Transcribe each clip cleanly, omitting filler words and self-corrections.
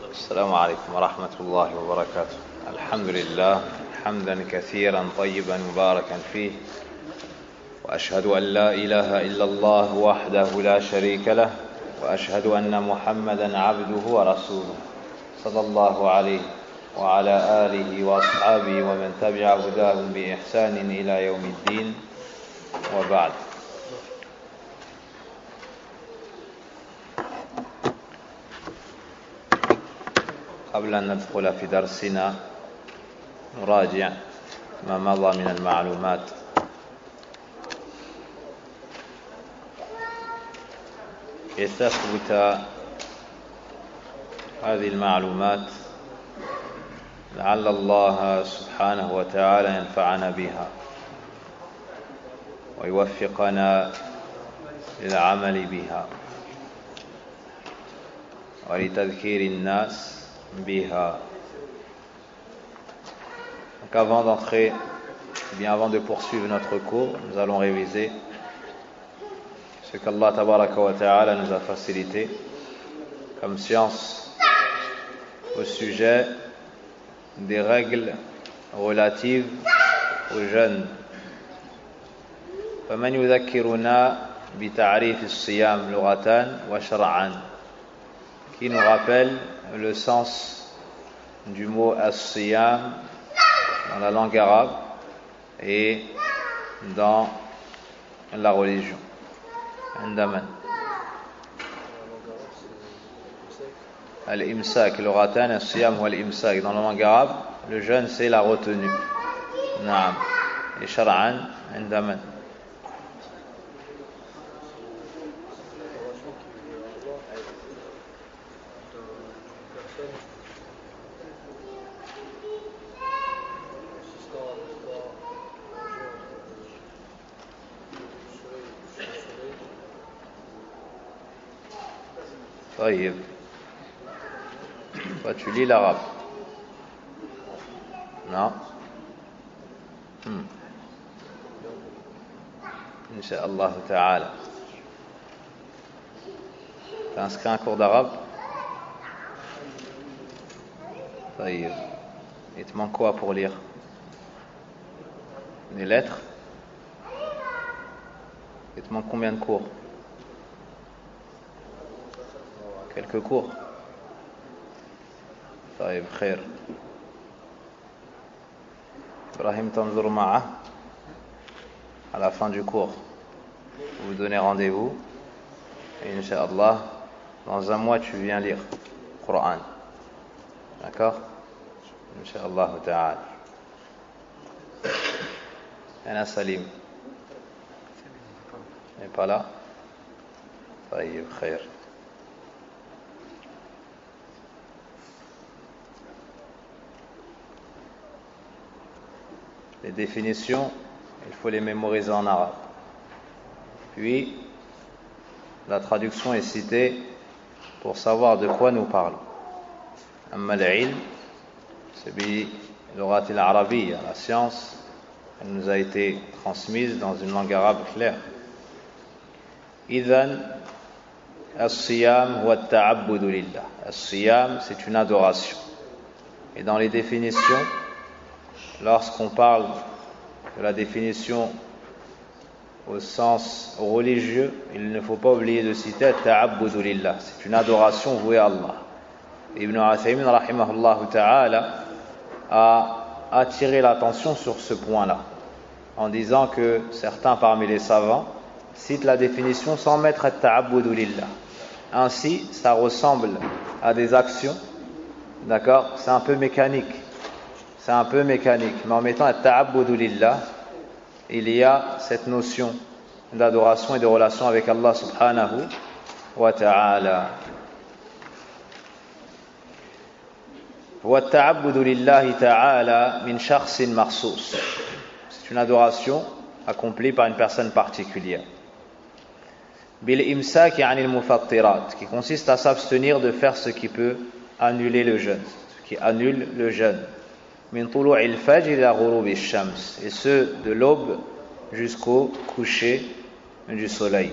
السلام عليكم ورحمة الله وبركاته. الحمد لله حمدا كثيرا طيبا مباركا فيه، وأشهد أن لا إله إلا الله وحده لا شريك له، وأشهد أن محمدا عبده ورسوله صلى الله عليه وعلى آله وأصحابه ومن تبع هداهم بإحسان إلى يوم الدين، وبعد. قبل أن ندخل في درسنا نراجع ما مضى من المعلومات. لتثبت هذه المعلومات لعل الله سبحانه وتعالى ينفعنا بها ويوفقنا للعمل بها ولتذكير الناس biha. Donc avant de poursuivre notre cours, nous allons réviser ce qu'Allah Tabaraka wa Ta'ala nous a facilité comme science au sujet des règles relatives aux jeunes. فمن يذكرنا بتعريف الصيام لغة وشرعا, qui nous rappelle le sens du mot as-siyam dans la langue arabe et dans la religion. عندما al-imsak, lughatan as-siyam wa al-imsak, dans la langue arabe le jeûne c'est la retenue. نعم. Et shar'an عندما طيب. Toi tu lis l'arabe? Non. Inch'Allah Ta'ala. T'as inscrit un cours d'arabe? طيب. Il te manque quoi pour lire? Des lettres? Il te manque combien de cours? Quelques cours. طيب خير. Ibrahim تنظر معه à la fin du cours. Vous donnez rendez-vous et Inch'Allah dans un mois tu viens lire le Coran. D'accord? Inch'Allah Ta'ala. Ana Salim n'est pas là? طيب خير. Les définitions, il faut les mémoriser en arabe. Puis, la traduction est citée pour savoir de quoi nous parlons. Amma al-ilm, c'est bi-lughati al-arabiyya, la science, elle nous a été transmise dans une langue arabe claire. Idhan, as-siyam huwa at-ta'abbudu lillah. As-siyam, c'est une adoration. Et dans les définitions, lorsqu'on parle de la définition au sens religieux, il ne faut pas oublier de citer ta'abbudu lillah, c'est une adoration vouée à Allah. Ibn Uthaymin rahimahullah ta'ala a attiré l'attention sur ce point-là en disant que certains parmi les savants citent la définition sans mettre ta'abbudu lillah. Ainsi, ça ressemble à des actions, d'accord, c'est un peu mécanique. C'est un peu mécanique, mais en mettant at-ta'abbudu lillah, il y a cette notion d'adoration et de relation avec Allah subhanahu wa ta'ala. Wa at-ta'abbudu lillahi ta'ala min shakhsin makhsus. C'est une adoration accomplie par une personne particulière. Bil imsak ya'ni al-mufattirat, qui consiste à s'abstenir de faire ce qui peut annuler le jeûne, ce qui annule le jeûne. Min tulu'il fajr ila ghurubi ash-shams, et ce de l'aube jusqu'au coucher du soleil.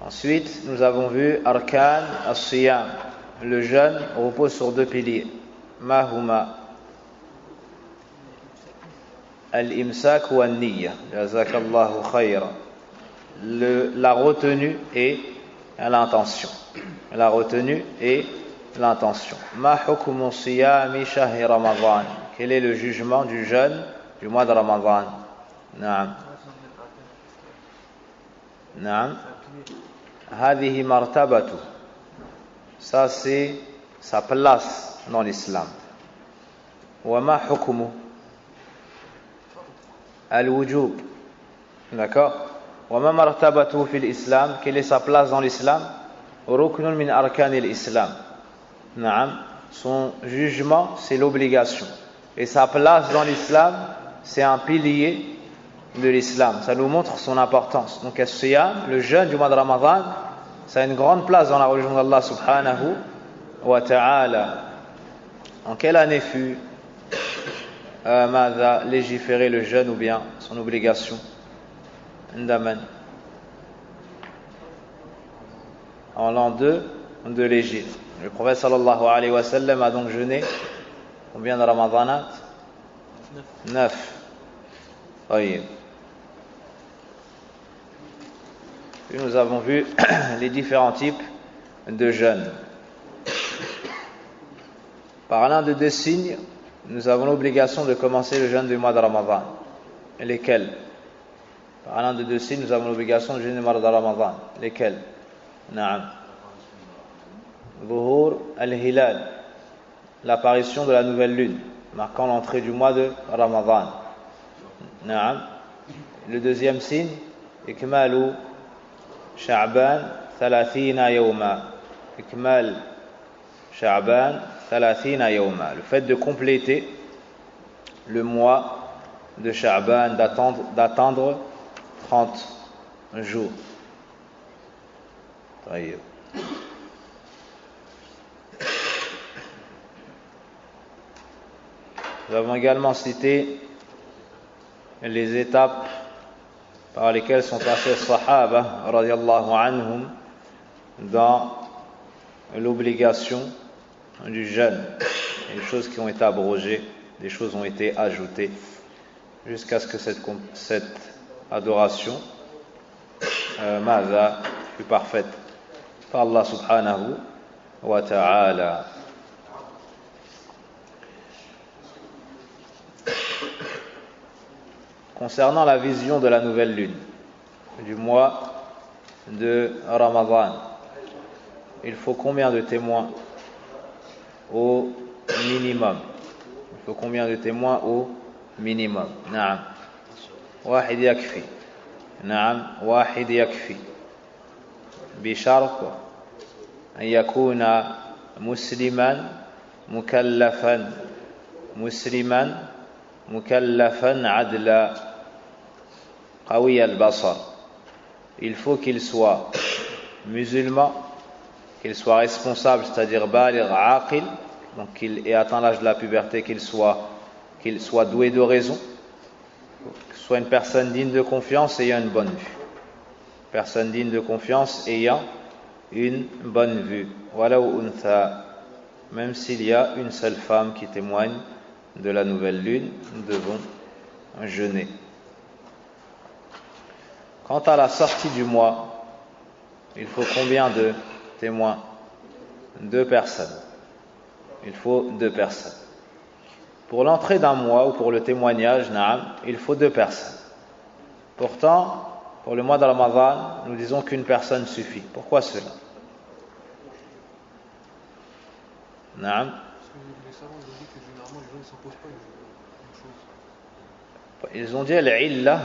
Ensuite, nous avons vu arkan as-siyam, le jeûne repose sur deux piliers. Ma huma al-imsak wa an-niyya. Jazakallahu khayra. La retenue et l'intention. La retenue et l'intention. Ma hukmu siyami shahri Ramadan. Quel est le jugement du jeûne du mois de Ramadan? Naam. Naam. Hadihi martabatu. Ça c'est sa place dans l'islam. Wa ma hukmu al-wujub. D'accord? Wa ma martabatu fil islam. Quelle est sa place dans l'islam? Ruknun min arkanil islam. Naam. Son jugement c'est l'obligation. Et sa place dans l'islam, c'est un pilier de l'islam. Ça nous montre son importance. Donc, as-siyam, le jeûne du mois de Ramadan, ça a une grande place dans la religion d'Allah subhanahu wa ta'ala. En quelle année fut légiféré le jeûne ou bien son obligation? Ndaman. En l'an 2 de l'Égypte. Le prophète sallallahu alayhi wa sallam a donc jeûné combien de Ramadanat? 9. Oui. Puis nous avons vu les différents types de jeûnes. Par l'un de deux signes, nous avons l'obligation de commencer le jeûne du mois de Ramadan. Et lesquels? Par l'un de deux signes, nous avons l'obligation de jeûner le mois de Ramadan. Lesquels? Naam. Zuhur al-Hilal, l'apparition de la nouvelle lune, marquant l'entrée du mois de Ramadan. Naam. Le deuxième signe, Ikmalu Sha'ban 30 yawma. Ikmal Sha'ban 30 yawma. Le fait de compléter le mois de Sha'ban, d'attendre 30 jours. Taïb. Nous avons également cité les étapes par lesquelles sont passés les Sahaba radiyallahu anhum dans l'obligation du jeûne. Des choses qui ont été abrogées, des choses ont été ajoutées jusqu'à ce que cette adoration fut parfaite par Allah subhanahu wa ta'ala. Concernant la vision de la nouvelle lune du mois de Ramadan, il faut combien de témoins au minimum? Il faut combien de témoins au minimum? Naam. Wahid yakfi. Naam. Wahid yakfi. Bishart an yakuna musliman mukallafan. Musliman mukallafan adla qawi al-basar. Il faut qu'il soit musulman, qu'il soit responsable, c'est-à-dire baligh aqil, donc qu'il ait atteint l'âge de la puberté, qu'il soit doué de raison, qu'il soit une personne digne de confiance ayant une bonne vue. Personne digne de confiance ayant une bonne vue. Wala untha, même s'il y a une seule femme qui témoigne de la nouvelle lune, nous devons jeûner. Quant à la sortie du mois, il faut combien de témoins? 2 personnes. Il faut 2 personnes. Pour l'entrée d'un mois ou pour le témoignage, il faut 2 personnes. Pourtant, pour le mois de Ramadan, nous disons qu'une personne suffit. Pourquoi cela? Naam. Ils ont dit l'illah,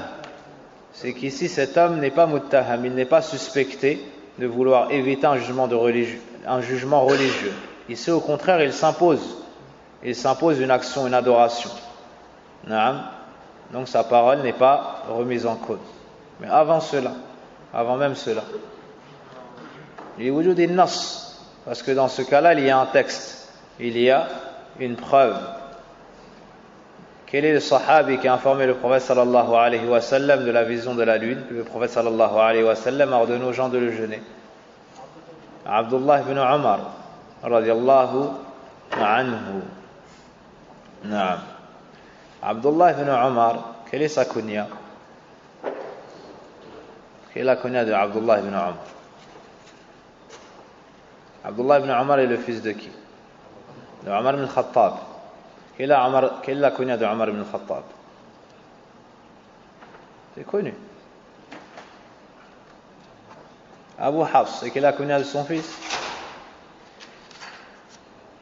c'est qu'ici cet homme n'est pas muttaham, il n'est pas suspecté de vouloir éviter un jugement religieux. Ici au contraire il s'impose une action, une adoration. Naam. Donc sa parole n'est pas remise en cause. Mais avant même cela, il y a des nas, parce que dans ce cas-là il y a un texte, il y a une preuve. Quel est le sahabi qui a informé le prophète sallallahu alayhi wa sallam de la vision de la lune? Le prophète sallallahu alayhi wa sallam a ordonné aux gens de le jeûner. Abdullah ibn Umar radiallahu anhu. Naam. Abdullah ibn Omar, quelle est sa kunya? Quelle est la kunya de Abdullah ibn Omar? Abdullah ibn Omar est le fils de qui? De Omar ibn Khattab. Quelle est la kunya de Omar ibn Khattab? C'est connu. Abu Hafs, et quelle est la kunya de son fils?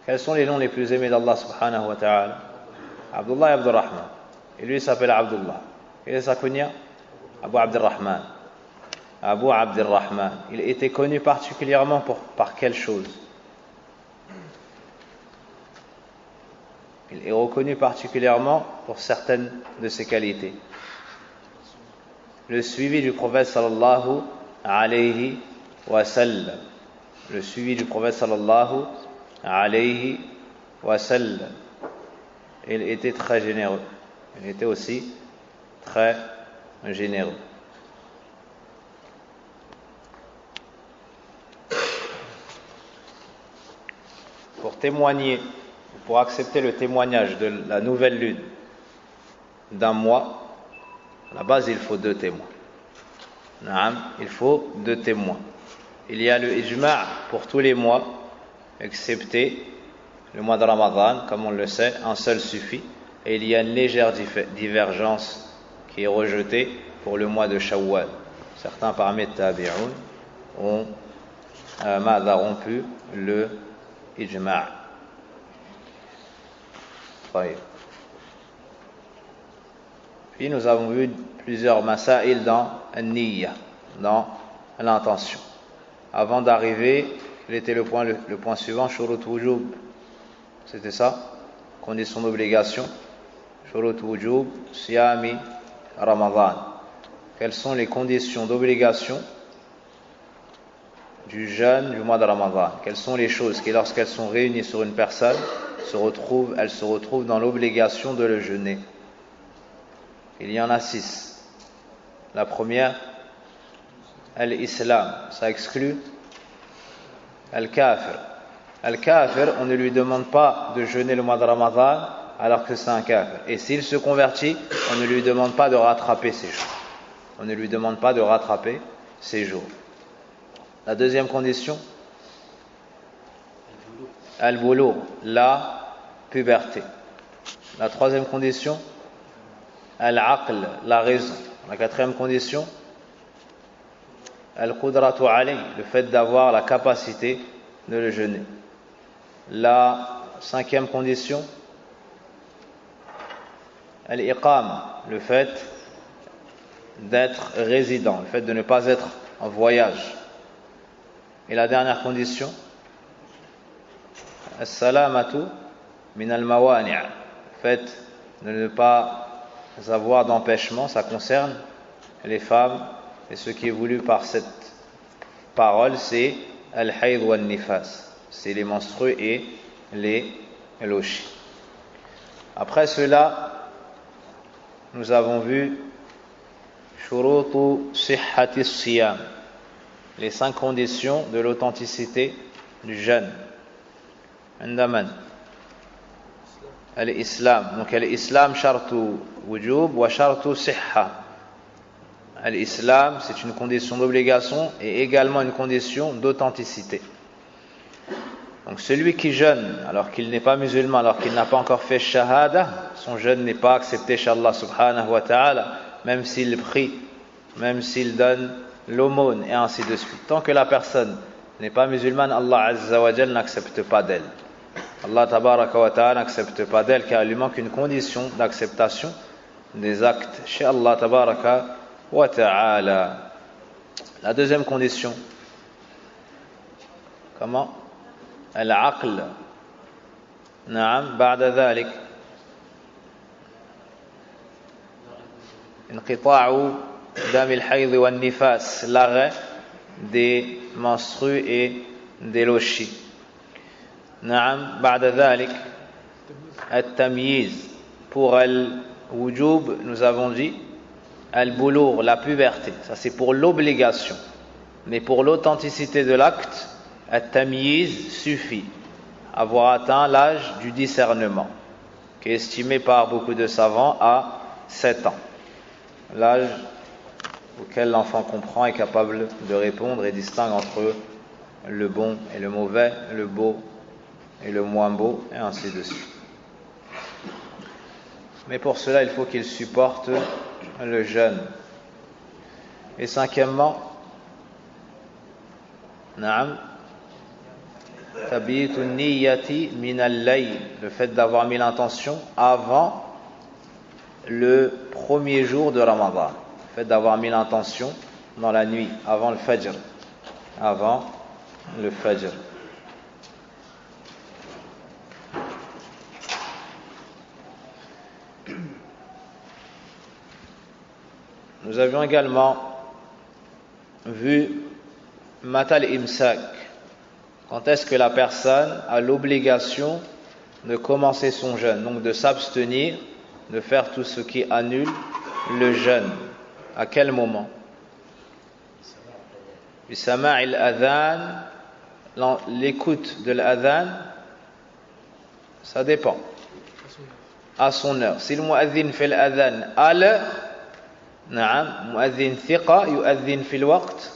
Quels sont les noms les plus aimés d'Allah subhanahu wa ta'ala? Abdullah et Abdurrahman. Et lui il s'appelle Abdullah. Quelle est sa kunya? Abu Abdurrahman. Abu Abdurrahman. Il était connu particulièrement par quelle chose? Il est reconnu particulièrement pour certaines de ses qualités. Le suivi du prophète sallallahu alayhi wa sallam. Le suivi du prophète sallallahu alayhi wa sallam. Il était très généreux. Il était aussi très généreux. Pour témoigner, pour accepter le témoignage de la nouvelle lune d'un mois, à la base il faut 2 témoins. Il faut 2 témoins. Il y a le ijma' pour tous les mois, excepté le mois de Ramadan, comme on le sait, un seul suffit. Et il y a une légère divergence qui est rejetée pour le mois de Shawwal. Certains parmi les tabi'un ont rompu le ijma'. Puis nous avons vu plusieurs masail dans an-niyya, dans l'intention. Avant d'arriver, quel était le point suivant? Shurut wujub. C'était ça? Condition d'obligation. Shurut wujub, siyami, Ramadan. Quelles sont les conditions d'obligation du jeûne du mois de Ramadan? Quelles sont les choses qui, lorsqu'elles sont réunies sur une personne, elles se retrouvent dans l'obligation de le jeûner? Il y en a 6. La première, al-Islam, ça exclut al-Kafir. Al-Kafir, on ne lui demande pas de jeûner le mois de Ramadan alors que c'est un Kafir. Et s'il se convertit, on ne lui demande pas de rattraper ses jours. On ne lui demande pas de rattraper ses jours. La deuxième condition, al-Bulugh, la puberté. La troisième condition, al-Aql, la raison. La quatrième condition, al-Qudratu alayh, le fait d'avoir la capacité de le jeûner. La cinquième condition, al-Iqam, le fait d'être résident, le fait de ne pas être en voyage. Et la dernière condition, as-salamatu min al-mawani', le fait de ne pas avoir d'empêchement. Ça concerne les femmes, et ce qui est voulu par cette parole, c'est al-hayd wa al-nifas, c'est les menstrues et les lochis. Après cela, nous avons vu shurutu sihhati siyam, les 5 conditions de l'authenticité du jeûne. Andaman al-Islam. Donc al-Islam shartu wujub wa shartu sihha. Al-Islam, c'est une condition d'obligation et également une condition d'authenticité. Donc celui qui jeûne alors qu'il n'est pas musulman, alors qu'il n'a pas encore fait shahada, son jeûne n'est pas accepté chez Allah subhanahu wa ta'ala, même s'il prie, même s'il donne l'aumône et ainsi de suite. Tant que la personne n'est pas musulmane, Allah azza wa jal n'accepte pas d'elle. Allah tabaraka wa ta'ala n'accepte pas d'elle car il lui manque une condition d'acceptation des actes chez Allah tabaraka wa ta'ala. La deuxième condition, comment? Al-aql. Naam, ba'da dhalik. Inqita'u dam al-hayd wa al-nifas, l'arrêt des menstrues et des lochis. Naam, ba'da dhalik. At-tamyiz. Pour al-wujub, nous avons dit al-bulugh, la puberté. Ça c'est pour l'obligation. Mais pour l'authenticité de l'acte, at-tamyiz suffit. avoir atteint l'âge du discernement, qui est estimé par beaucoup de savants à 7 ans. L'âge auquel l'enfant comprend, est capable de répondre et distingue entre le bon et le mauvais, le beau et le moins beau, et ainsi de suite. Mais pour cela, il faut qu'il supporte le jeûne. Et cinquièmement, tabitu niyyati min al-layl, le fait d'avoir mis l'intention avant le premier jour de Ramadan, le fait d'avoir mis l'intention dans la nuit, avant le fajr, avant le fajr. Nous avions également vu matal imsak, quand est-ce que la personne a l'obligation de commencer son jeûne, donc de s'abstenir de faire tout ce qui annule le jeûne. À quel moment? Bisama' al-adhan, l'écoute de l'adhan, ça dépend. À son heure. Si le mu'adhin fait l'adhan à l'heure, نعم مؤذن ثقة يؤذن في الوقت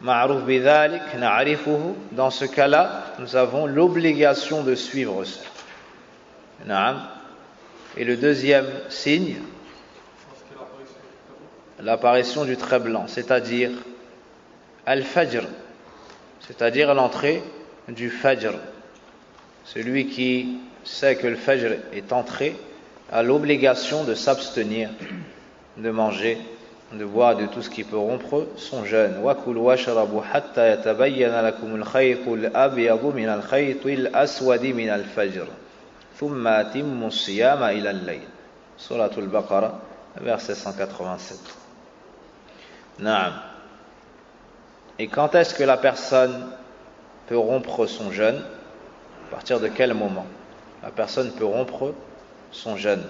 معروف بذلك نعرفه, dans ce cas-là nous avons l'obligation de suivre ça. نعم. Et le deuxième signe, l'apparition du trait blanc, c'est-à-dire al-fajr, c'est-à-dire l'entrée du fajr. Celui qui sait que le fajr est entré a l'obligation de s'abstenir de manger, de boire, de tout ce qui peut rompre son jeûne. وَكُلُوا وَاشْرَبُوا حَتَّى يَتَبَيَّنَ لَكُمُ الْخَيْطُ الْأَبْيَضُ مِنَ الْخَيْطِ الْأَسْوَدِ مِنَ الْفَجْرِ ثُمَّ أَتِمُّوا الصِّيَامَ إِلَى اللَّيْلِ. Sourate al-Baqarah, verset 187. Naam. Et quand est-ce que la personne peut rompre son jeûne? À partir de quel moment la personne peut rompre son jeûne?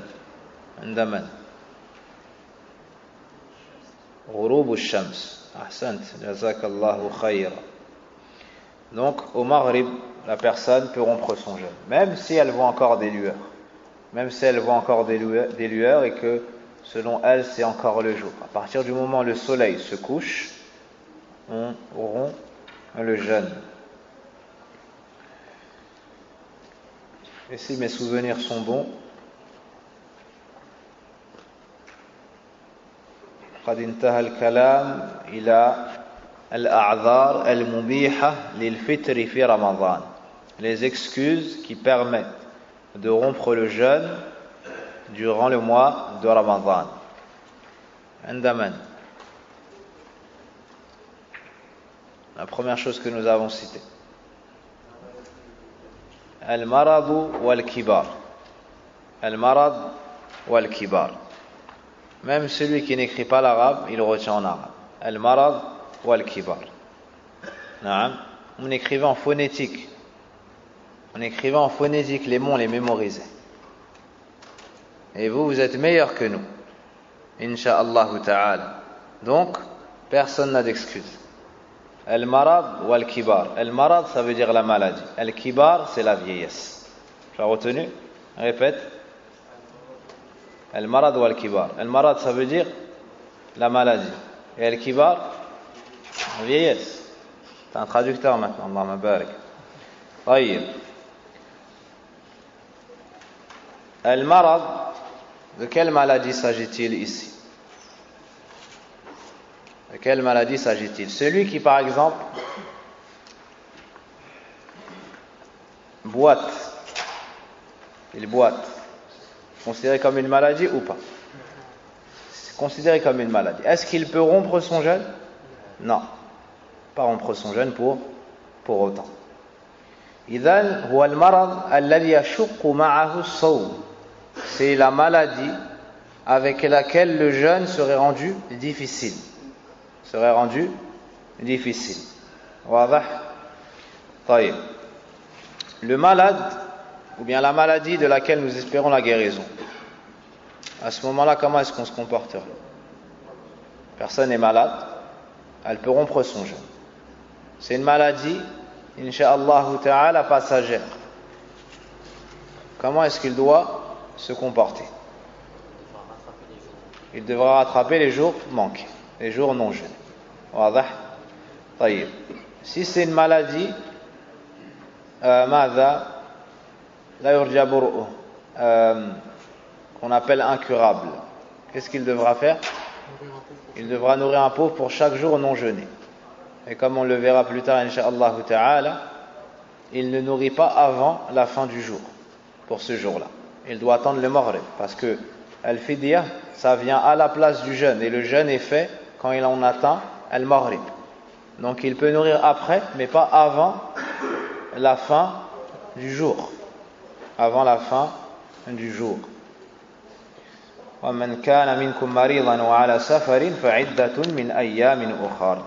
Andaman. غروب الشمس. أحسنت. جزاك الله خيرا. Donc au Maghrib, la personne peut rompre son jeûne, même si elle voit encore des lueurs, même si elle voit encore des lueurs et que selon elle c'est encore le jour. À partir du moment où le soleil se couche, on rompt le jeûne. Et si mes souvenirs sont bons, قد انتهى الكلام إلى الأعذار المبيحة للفطر في رمضان, les excuses qui permettent de rompre le jeûne durant le mois de Ramadan. عندما la première chose que nous avons citée, المرض والكبار, المرض والكبار. Même celui qui n'écrit pas l'arabe, il retient en arabe. Al-marad wa al-kibar. On écrivait en phonétique. On écrivait en phonétique les mots, on les mémorisait. Et vous êtes meilleurs que nous. Inch'Allah ta'ala. Donc, personne n'a d'excuse. Al-marad wa al-kibar. Al-marad, ça veut dire la maladie. Al-kibar, c'est la vieillesse. Tu as retenu? Répète. Al-marad wa al-kibar. Al-marad, ça veut dire la maladie. Et al-kibar, la vieillesse. C'est un traducteur maintenant. Allahumma barik. طيب. Al-marad, de quelle maladie s'agit-il ici? De quelle maladie s'agit-il? Celui qui, par exemple, boite. Il boite. Considéré comme une maladie ou pas? C'est considéré comme une maladie. Est-ce qu'il peut rompre son jeûne? Non. Pas rompre son jeûne pour autant. إذن هو المرض الذي يشق معه الصوم. C'est la maladie avec laquelle le jeûne serait rendu difficile. Serait rendu difficile. واضح؟ طيب. Le malade, ou bien la maladie de laquelle nous espérons la guérison, à ce moment-là, comment est-ce qu'on se comportera? Personne n'est malade, elle peut rompre son jeûne. C'est une maladie, incha'Allah ta'ala, passagère. comment est-ce qu'il doit se comporter? Il devra rattraper les jours manqués, les jours non jeûnés. واضح؟ طيب. Si c'est une maladie, ماذا لا يرجى برؤه, qu'on appelle incurable, qu'est-ce qu'il devra faire? Il devra nourrir un pauvre pour chaque jour non jeûné. Et comme on le verra plus tard, incha'Allah ta'ala, il ne nourrit pas avant la fin du jour, pour ce jour-là. Il doit attendre le maghrib, parce que al-fidya, ça vient à la place du jeûne, et le jeûne est fait quand il en atteint al-maghrib. Donc il peut nourrir après, mais pas avant la fin du jour. Avant la fin du jour. وَمَنْ كَانَ مِنْكُمْ مَرِيضًا وَعَلَى سَفَرٍ فَعِدَّةٌ مِنْ أَيَّامٍ أُخَرَ.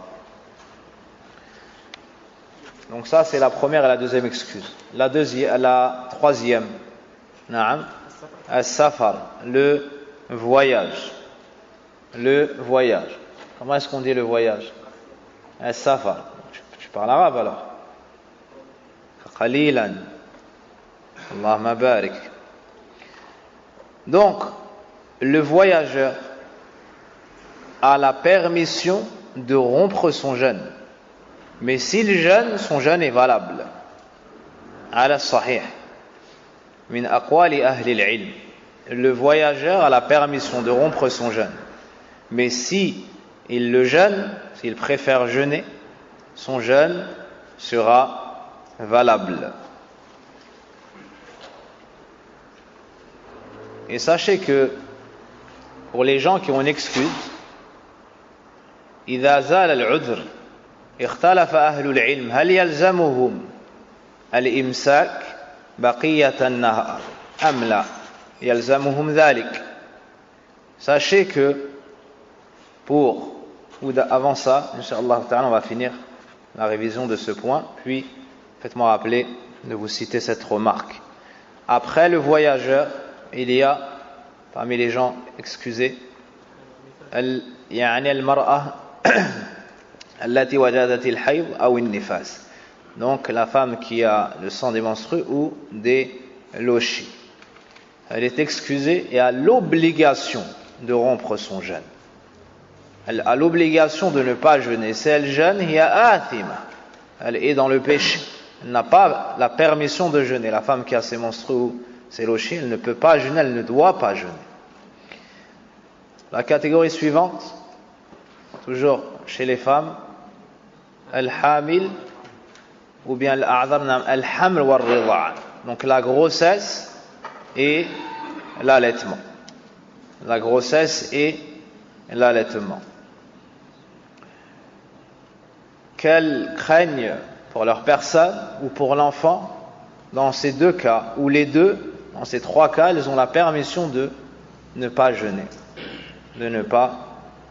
Donc ça c'est la première et la deuxième excuse. La troisième, نعم, as-safar, le voyage. Le voyage. Comment est-ce qu'on dit le voyage? As-safar. Tu parles arabe alors? قليلا. Allahumma barik. Donc, le voyageur a la permission de rompre son jeûne. Mais s'il jeûne, son jeûne est valable. Ala sahih. Min aqwali ahli al-ilm. Le voyageur a la permission de rompre son jeûne. Mais si il le jeûne, s'il préfère jeûner, son jeûne sera valable. Et sachez que pour les gens qui ont une excuse, إذا زال العذر اختلف أهل العلم هل يلزمهم الإمساك بقية النهار أم لا يلزمهم ذلك. Sachez que avant ça, Inch'Allah ta'ala, on va finir la révision de ce point, puis faites-moi rappeler de vous citer cette remarque. Après le voyageur, il y a parmi les gens excusés يعني المرأة التي وجدت الحيض أو النفاس, donc la femme qui a le sang des menstrues ou des lochis. Elle est excusée et a l'obligation de rompre son jeûne. Elle a l'obligation de ne pas jeûner. Si elle jeûne, hiya athima, elle est dans le péché. Elle n'a pas la permission de jeûner. La femme qui a ses menstrues ou ses lochis, elle ne peut pas jeûner, elle ne doit pas jeûner. La catégorie suivante, toujours chez les femmes, al-hamil ou bien al-a'dhar, al-haml wa al-ridha', donc la grossesse et l'allaitement. La grossesse et l'allaitement. Qu'elles craignent pour leur personne ou pour l'enfant, dans ces deux cas, ou les deux, dans ces trois cas, elles ont la permission de ne pas jeûner. De ne pas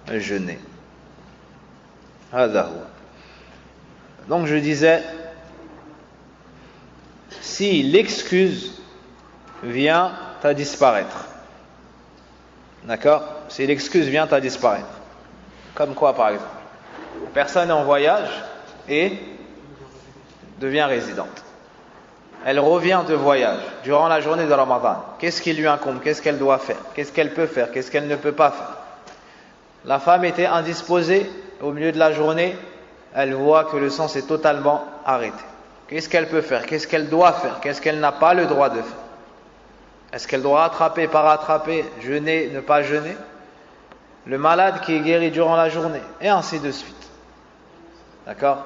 jeûner. Donc je disais, si l'excuse vient à disparaître, d'accord? Si l'excuse vient à disparaître, comme quoi par exemple? La personne est en voyage et devient résidente. Elle revient de voyage durant la journée de Ramadan. Qu'est-ce qui lui incombe? Qu'est-ce qu'elle doit faire? Qu'est-ce qu'elle peut faire? Qu'est-ce qu'elle ne peut pas faire? La femme était indisposée au milieu de la journée. Elle voit que le sang s'est totalement arrêté. Qu'est-ce qu'elle peut faire? Qu'est-ce qu'elle doit faire? Qu'est-ce qu'elle n'a pas le droit de faire? Est-ce qu'elle doit rattraper, pas rattraper, jeûner, ne pas jeûner? Le malade qui est guéri durant la journée, et ainsi de suite. D'accord?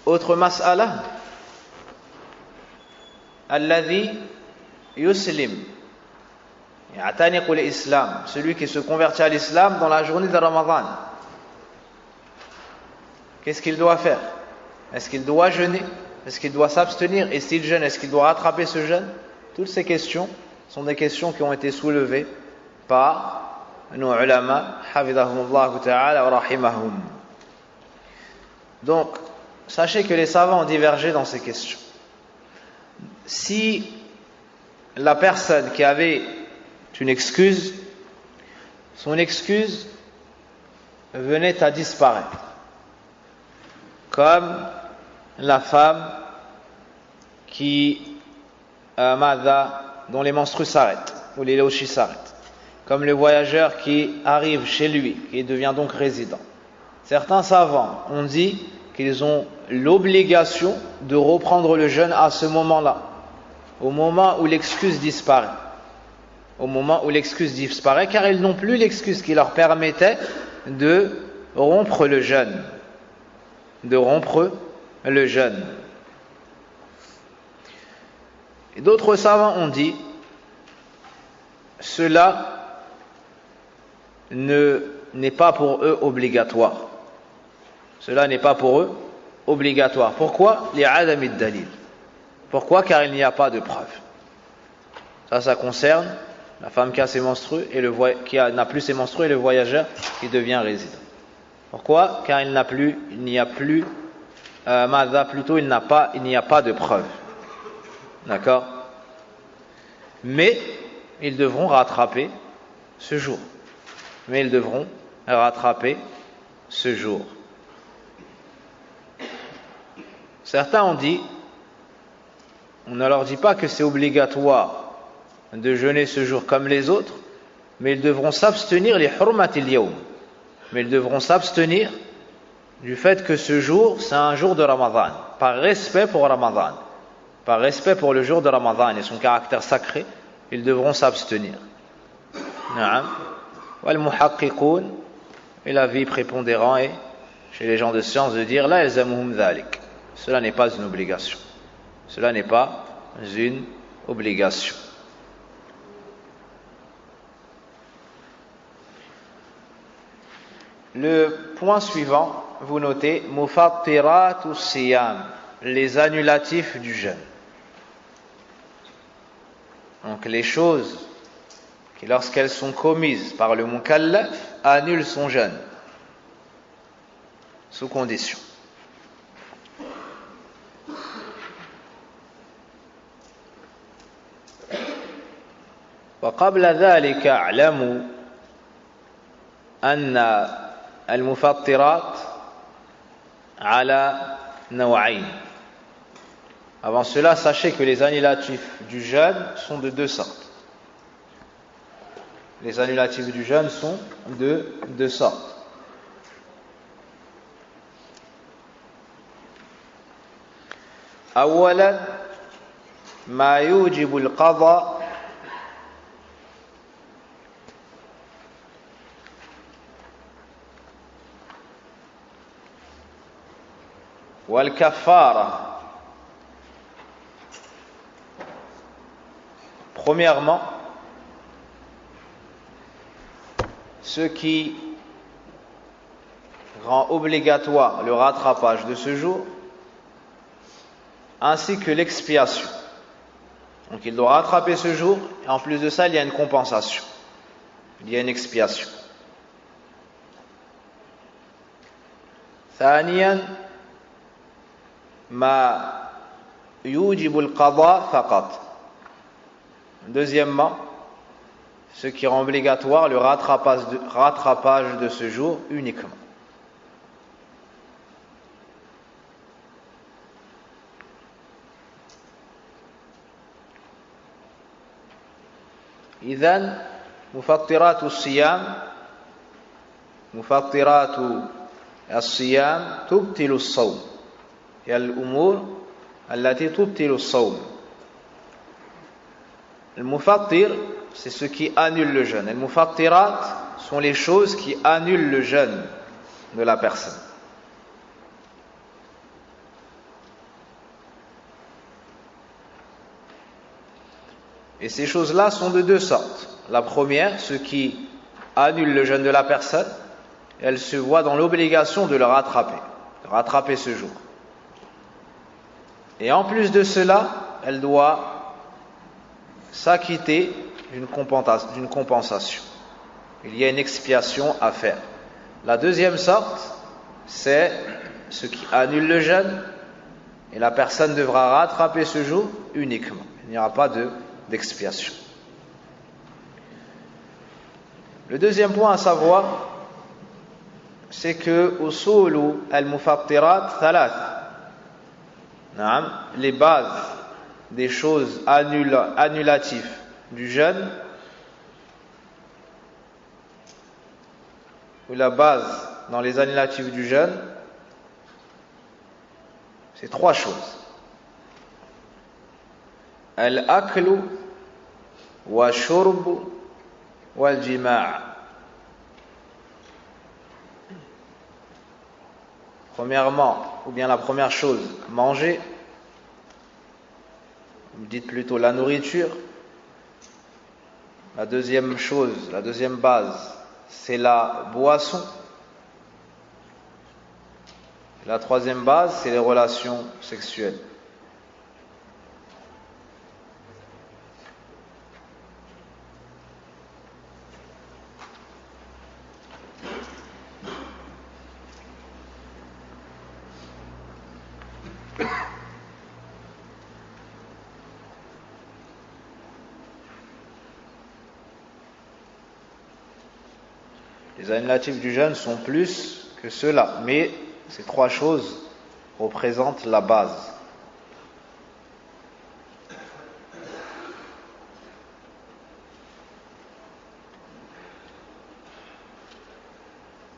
Autre mas'ala, alladhi yuslim ya'taniqu l'islam, celui qui se convertit à l'islam dans la journée de Ramadan. Qu'est-ce qu'il doit faire? Est-ce qu'il doit jeûner? Est-ce qu'il doit s'abstenir? Et s'il jeûne, est-ce qu'il doit rattraper ce jeûne? Toutes ces questions sont des questions qui ont été soulevées par nos ulama, hafidhahumullah ta'ala wa rahimahum. Donc, sachez que les savants ont divergé dans ces questions. Si la personne qui avait une excuse, son excuse venait à disparaître, comme la femme qui dont les menstrues s'arrêtent, ou les lochis s'arrêtent. Comme le voyageur qui arrive chez lui et devient donc résident. Certains savants ont dit qu'ils ont l'obligation de reprendre le jeûne à ce moment-là, au moment où l'excuse disparaît. Au moment où l'excuse disparaît, car ils n'ont plus l'excuse qui leur permettait de rompre le jeûne. De rompre le jeûne. Et d'autres savants ont dit, cela n'est pas pour eux obligatoire. Cela n'est pas pour eux obligatoire. Pourquoi? Li'adami ad-dalil. Pourquoi? Car il n'y a pas de preuve. Ça concerne la femme qui a ses menstrues et qui n'a plus ses menstrues et le voyageur qui devient résident. Pourquoi? Car il n'y a pas de preuve. D'accord? Mais ils devront rattraper ce jour. Certains ont dit, on ne leur dit pas que c'est obligatoire de jeûner ce jour comme les autres, mais ils devront s'abstenir les hurmatil yawm. Mais ils devront s'abstenir du fait que ce jour, c'est un jour de Ramadan, par respect pour Ramadan, par respect pour le jour de Ramadan et son caractère sacré, ils devront s'abstenir. Na'am. Wal muhaqqiqoun, et l'avis prépondérant est chez les gens de science de dire la yalzamuhum dhalik. Cela n'est pas une obligation. Cela n'est pas une obligation. Le point suivant, vous notez mufattiratu siyam, les annulatifs du jeûne. Donc les choses qui, lorsqu'elles sont commises par le mukallaf, annulent son jeûne, sous condition. وقبل ذلك اعلموا أن المفطرات على نوعين. Avant cela, sachez que les annulatifs du jeûne sont de deux sortes. Les annulatifs du jeûne sont de deux sortes. أولا ما يوجب القضاء والكفارة. Premièrement, ce qui rend obligatoire le rattrapage de ce jour, ainsi que l'expiation. Donc il doit rattraper ce jour, et en plus de ça, il y a une compensation. Il y a une expiation. ثانيا ما يوجب القضاء فقط. Deuxièmement, ce qui rend obligatoire le rattrapage de ce jour uniquement. إذن مفطرات الصيام تبطل الصوم. هي الأمور التي تبطل الصوم. Le mufattir, c'est ce qui annule le jeûne. Et le mufattirat sont les choses qui annulent le jeûne de la personne. Et ces choses-là sont de deux sortes. La première, ce qui annule le jeûne de la personne, elle se voit dans l'obligation de le rattraper ce jour. Et en plus de cela, elle doit s'acquitter d'une compensation. Il y a une expiation à faire. La deuxième sorte, c'est ce qui annule le jeûne, et la personne devra rattraper ce jour uniquement. Il n'y aura pas d'expiation. Le deuxième point à savoir, c'est que usulu al-mufattirat thalatha. Les bases des choses annulatives du jeûne, ou la base dans les annulatifs du jeûne, c'est 3 choses. Al-aklu wa shurbu wal jima'. Premièrement, ou bien la première chose, manger. Vous dites plutôt la nourriture. La deuxième chose, la deuxième base, c'est la boisson. La troisième base, c'est les relations sexuelles. Les annulatifs du jeûne sont plus que cela, mais ces 3 choses représentent la base.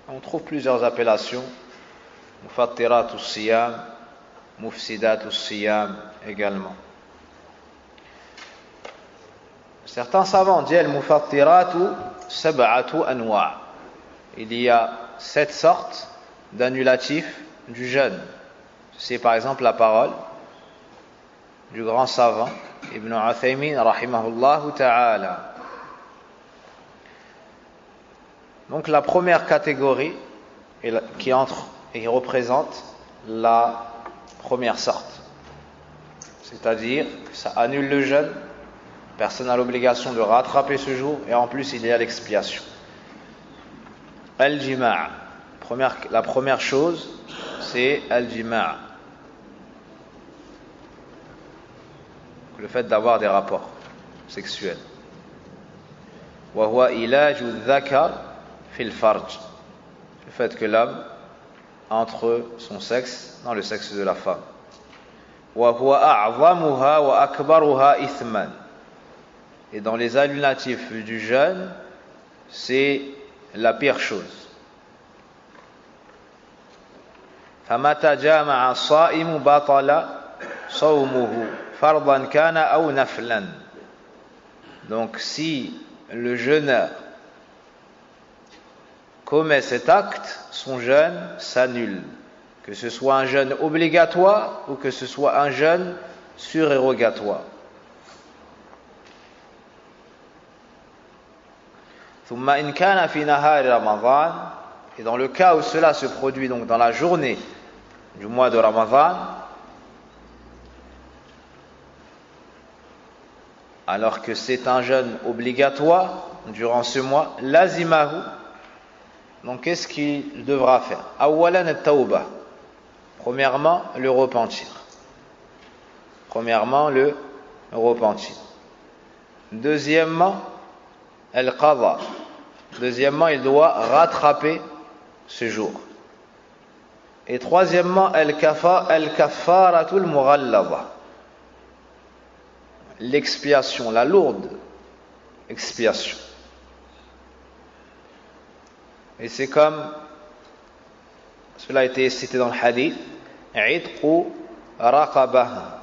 On trouve plusieurs appellations. Mufattiratu siyam, mufsidatu siyam également. Certains savants disent al-mufattiratu sab'atu anwa'. Il y a 7 sortes d'annulatifs du jeûne. C'est par exemple la parole du grand savant Ibn Uthaymin rahimahullah ta'ala. Donc la première catégorie qui entre et représente la première sorte, c'est-à-dire que ça annule le jeûne, personne n'a l'obligation de rattraper ce jour et en plus il y a l'expiation. Al-jima', la première chose, c'est al-jima', le fait d'avoir des rapports sexuels. Wa huwa ilaju dhakar fil farj, le fait que l'homme entre son sexe dans le sexe de la femme. Wa huwa a'zamuha wa akbaruha ithman, et dans les annulatifs du jeûne, c'est la pire chose. فَمَتَى جَامَعَ الصَّائِمُ بَطَلَ صَوْمُهُ فَرْضًا كَانَ أَوْ نَفْلًا. Donc si le jeûneur commet cet acte, son jeûne s'annule, que ce soit un jeûne obligatoire ou que ce soit un jeûne surérogatoire. ثم إن كان في نهار رمضان, et dans le cas où cela se produit donc dans la journée du mois de Ramadan, alors que c'est un jeûne obligatoire durant ce mois, lazimahu, donc qu'est-ce qu'il devra faire? Awalan at-tawbah, premièrement le repentir. Deuxièmement, al-qadha. Deuxièmement, il doit rattraper ce jour. Et troisièmement, al-kaffaratul mughallada, l'expiation, la lourde expiation. Et c'est comme cela a été cité dans le hadith, idqu raqabah.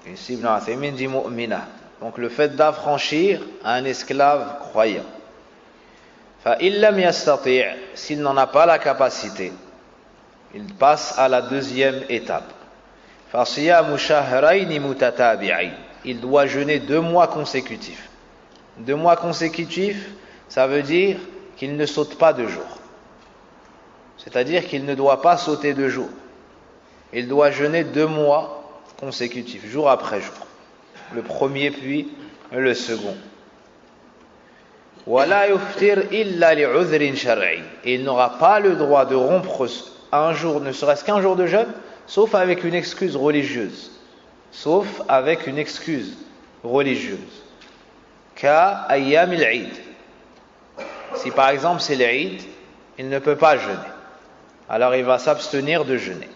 Ici, Ibn Uthaymin dit mu'mina. Donc le fait d'affranchir un esclave croyant. فَإِن لَمْ يَسْتَطِعْ, s'il n'en a pas la capacité, il passe à la deuxième étape. فَصِيَامُ شَهْرَيْنِ مُتَتَابِعَيْنِ, il doit jeûner 2 mois consécutifs. 2 mois consécutifs, ça veut dire qu'il ne saute pas 2 jours. C'est-à-dire qu'il ne doit pas sauter 2 jours. Il doit jeûner 2 mois consécutifs, jour après jour. Le premier puis le second. وَلَا يُفْتِرْ إِلَّا لِعُذْرٍ شَرْعِيٍّ, et il n'aura pas le droit de rompre un jour, ne serait-ce qu'un jour de jeûne, sauf avec une excuse religieuse. Ka ayyam al-Eid. Si par exemple c'est l'Eid, il ne peut pas jeûner. Alors il va s'abstenir de jeûner.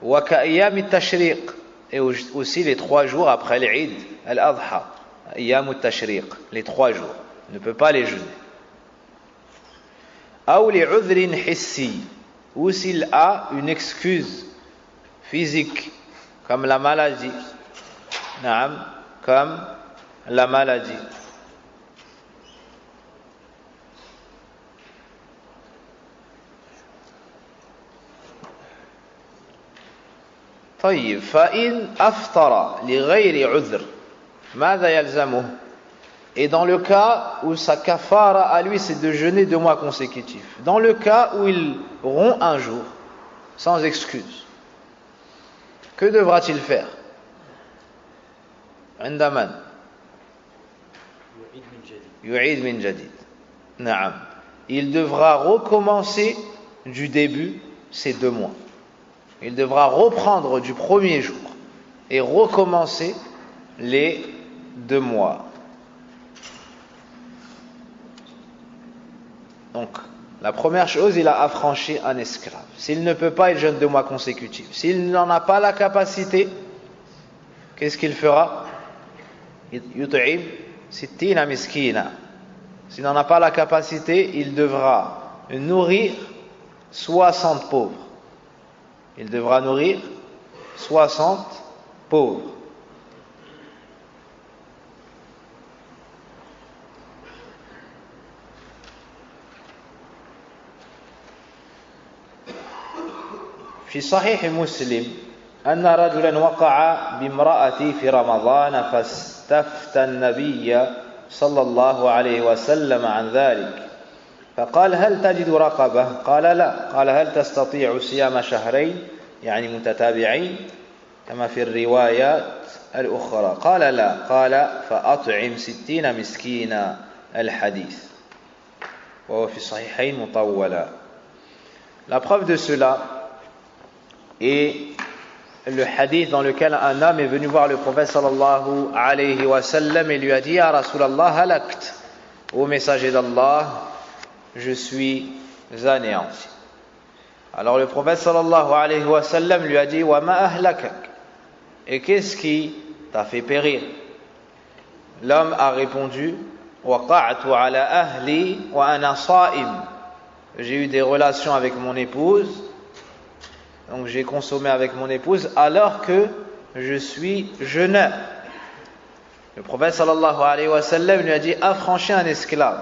Wa ka'ayyam at-tashriq, et aussi les 3 jours après l'Eid al-Adha, ayyam at-tashriq, les 3 jours, on ne peut pas les jeûner. Aw li'udhrin hissi, ou s'il a une excuse physique comme la maladie, naam, comme la maladie. طيب فإن أفطر لغير عذر ماذا يلزمه? Et dans le cas où sa kafara à lui c'est de jeûner 2 mois consécutifs, dans le cas où il rompt un jour sans excuse, que devra-t-il faire? عند من؟ يعيد من جديد. نعم. Il devra recommencer du début ces 2 mois. Il devra reprendre du premier jour et recommencer les 2 mois. Donc, la première chose, il a affranchi un esclave. S'il ne peut pas, il jeûne 2 mois consécutifs. S'il n'en a pas la capacité, qu'est-ce qu'il fera? Yut'im sittina miskina. S'il n'en a pas la capacité, il devra nourrir 60 pauvres. Il devra nourrir 60 pauvres. في صحيح مسلم أن رجلا وقع بامرأته في رمضان فاستفتى النبي صلى الله عليه وسلم عن ذلك فقال هل تجد رقبة؟ قال لا. قال هل تستطيع صيام شهرين يعني متتابعين كما في الروايات الأخرى؟ قال لا. قال فأطعم 60 مسكينا الحديث وهو في الصحيحين مطولا. La preuve de cela est le hadith dans lequel un homme est venu voir le prophète sallallahu alayhi wa sallam et lui a dit Ya Rasulallah halakt, ô messager d'Allah, je suis anéanti. Alors le prophète sallallahu alayhi wa sallam lui a dit Wa ma ahlakak, et qu'est-ce qui t'a fait périr? L'homme a répondu Waqa'tu ala ahli wa ana sa'im, j'ai eu des relations avec mon épouse, donc j'ai consommé avec mon épouse alors que je suis jeûneur. Le prophète sallallahu alayhi wa sallam lui a dit affranchis un esclave.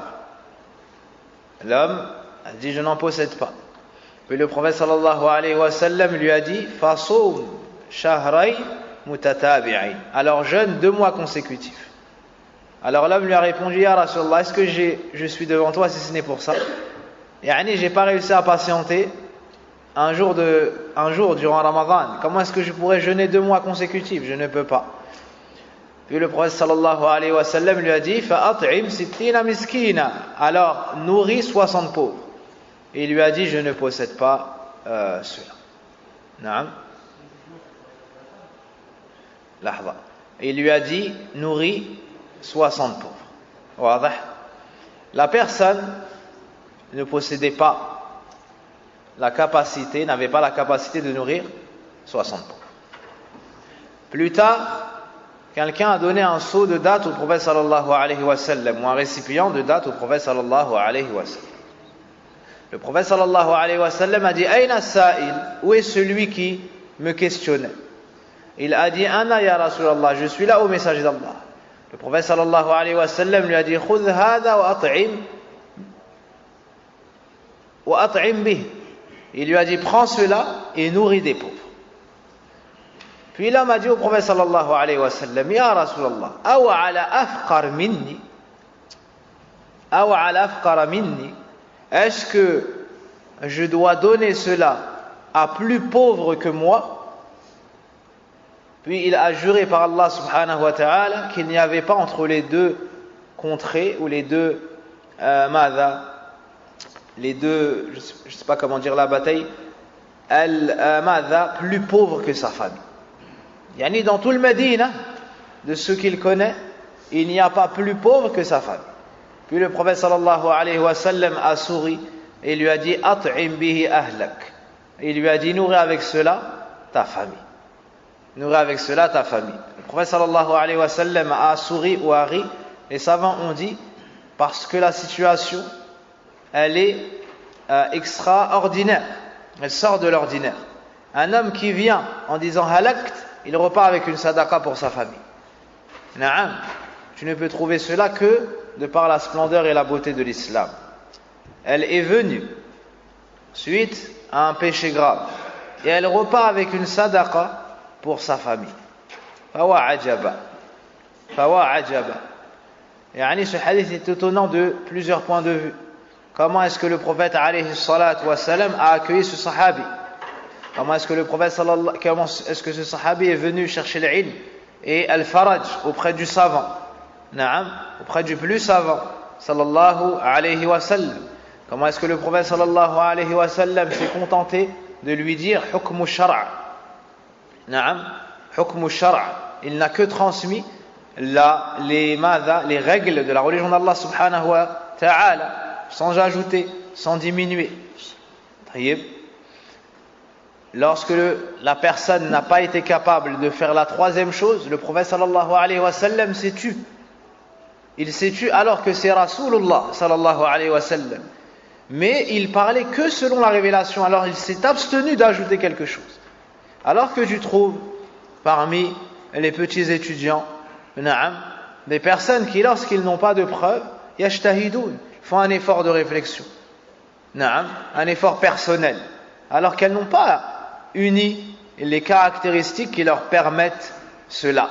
L'homme a dit je n'en possède pas. Puis le prophète sallallahu alayhi wa sallam lui a dit fasoum shahray mutatabi'in, alors jeûne 2 mois consécutifs. Alors l'homme lui a répondu Ya Rasulallah, est-ce que je suis devant toi si ce n'est pour ça? Yani j'ai pas réussi à patienter un jour durant Ramadan. Comment est-ce que je pourrais jeûner 2 mois consécutifs? Je ne peux pas. Puis le prophète sallallahu alayhi wa sallam lui a dit fa'at'im 60 miskina, alors nourris 60 pauvres. Et il lui a dit je ne possède pas cela. Naam. Lahza. Il lui a dit nourris 60 pauvres. Wadah. La personne ne possédait pas la capacité, n'avait pas la capacité de nourrir 60 pauvres. Plus tard, quelqu'un a donné un seau de date au prophète sallallahu alayhi wa sallam, ou un récipient de date au prophète sallallahu alayhi wa sallam. Le prophète sallallahu alayhi wa sallam a dit Aïna sa'il, où est celui qui me questionnait? Il a dit Ana ya Rasulallah, je suis là au messager d'Allah. Le prophète sallallahu alayhi wa sallam lui a dit Khudh hadha wa at'im bih. Il lui a dit prends cela et nourris des pauvres. Puis l'homme a dit au prophète sallallahu alayhi wa sallam Ya Rasulallah, aw ala afqar minni, est-ce que je dois donner cela à plus pauvre que moi? Puis il a juré par Allah subhanahu wa ta'ala qu'il n'y avait pas entre les deux contrées ou les deux je ne sais pas comment dire la bataille, plus pauvre que sa famille. Yani dans tout le Médina, de ceux qu'il connaît, il n'y a pas plus pauvre que sa famille. Puis le prophète sallallahu alayhi wa sallam a souri et lui a dit at'im bihi ahlak. Il lui a dit nourris avec cela ta famille. Nourris avec cela ta famille. Le prophète sallallahu alayhi wa sallam a souri ou a ri. Les savants ont dit parce que la situation, elle est extraordinaire. Elle sort de l'ordinaire. Un homme qui vient en disant halakt, il repart avec une sadaqa pour sa famille. Na'am. Tu ne peux trouver cela que de par la splendeur et la beauté de l'islam. Elle est venue suite à un péché grave et elle repart avec une sadaqa pour sa famille. Fawa ajaba. Fawa ajaba. Yani ce hadith est étonnant de plusieurs points de vue. Comment est-ce que le prophète alayhi salatu wa salam a accueilli ce sahabi? Comment est-ce que le prophète comment est-ce que ce sahabi est venu chercher l'ilm et al-faraj auprès du savant? Na'am, auprès du plus savant sallallahu alayhi wa sallam. Comment est-ce que le prophète sallallahu alayhi wa sallam s'est contenté de lui dire hukmu shar'a? Na'am, hukmu shar'a. Il n'a que transmis les règles de la religion d'Allah subhanahu wa ta'ala, sans ajouter, sans diminuer. Tayyib. Lorsque la personne n'a pas été capable de faire la troisième chose, le prophète sallallahu alayhi wa sallam s'est tu. Il s'est tu alors que c'est Rasulullah sallallahu alayhi wa sallam. Mais il parlait que selon la révélation, alors il s'est abstenu d'ajouter quelque chose. Alors que tu trouves parmi les petits étudiants, na'am, des personnes qui lorsqu'ils n'ont pas de preuves, yashtahidoun, font un effort de réflexion. Na'am, un effort personnel. Alors qu'elles n'ont pas uni les caractéristiques qui leur permettent cela.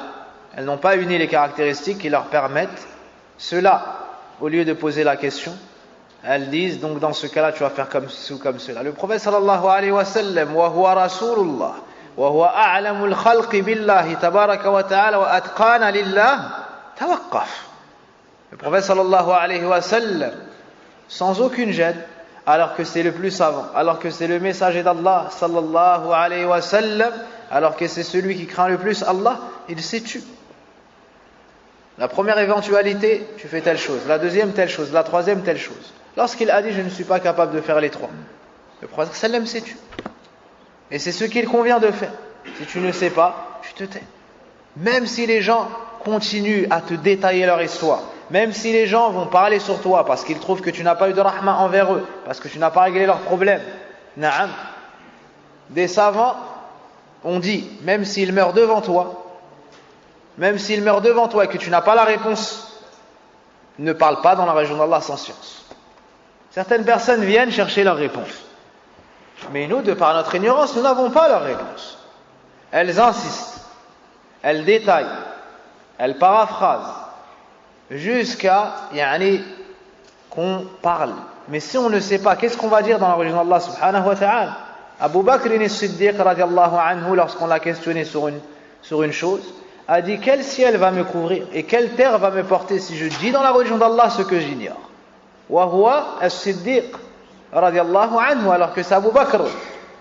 Elles n'ont pas uni les caractéristiques qui leur permettent cela. Au lieu de poser la question, elles disent donc dans ce cas-là tu vas faire comme cela. Le prophète sallallahu alayhi wa sallam wa huwa rasulullah wa huwa a'lamul khalqi billahi tabaraka wa ta'ala wa atqana lillah tawaqqaf. Le prophète sallallahu alayhi wa sallam sans aucune gêne, alors que c'est le plus savant, alors que c'est le messager d'Allah sallallahu alayhi wa sallam, alors que c'est celui qui craint le plus Allah, il s'est tu. La première éventualité, tu fais telle chose, la deuxième telle chose, la troisième telle chose. Lorsqu'il a dit je ne suis pas capable de faire les trois, le prophète sallam s'est tu. Et c'est ce qu'il convient de faire. Si tu ne sais pas, tu te tais. Même si les gens continuent à te détailler leur histoire, même si les gens vont parler sur toi parce qu'ils trouvent que tu n'as pas eu de rahma envers eux, parce que tu n'as pas réglé leurs problèmes, na'am. Des savants ont dit, même s'ils meurent devant toi, et que tu n'as pas la réponse, ne parle pas dans la région d'Allah sans science. Certaines personnes viennent chercher leur réponse. Mais nous, de par notre ignorance, nous n'avons pas leur réponse. Elles insistent, elles détaillent, elles paraphrasent, jusqu'à qu'on parle. Mais si on ne sait pas, qu'est-ce qu'on va dire dans la religion d'Allah subhanahu wa ta'ala? Abu Bakr as-Siddiq radiallahu anhu, lorsqu'on l'a questionné sur une chose, a dit quel ciel va me couvrir et quelle terre va me porter si je dis dans la religion d'Allah ce que j'ignore. Wa huwa as-Siddiq radiallahu anhu, alors que c'est Abu Bakr,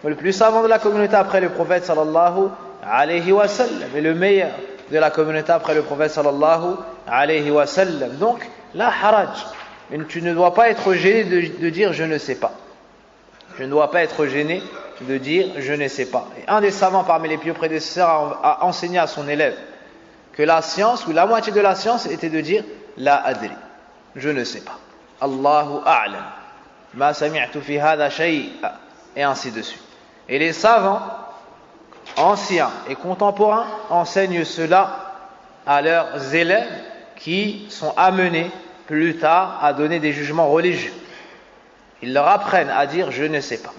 le plus savant de la communauté après le prophète sallallahu alayhi wa sallam, et le meilleur de la communauté après le prophète sallallahu alayhi wa sallam. Donc, la haraj, tu ne dois pas être gêné de dire je ne sais pas. Je ne dois pas être gêné de dire je ne sais pas. Et un des savants parmi les pieux prédécesseurs a enseigné à son élève que la science, ou la moitié de la science, était de dire la adri, je ne sais pas. Allahu a'lam. Ma sami'tu fi hadha shay'a, et ainsi de suite. Et les savants anciens et contemporains enseignent cela à leurs élèves qui sont amenés plus tard à donner des jugements religieux. Ils leur apprennent à dire je ne sais pas.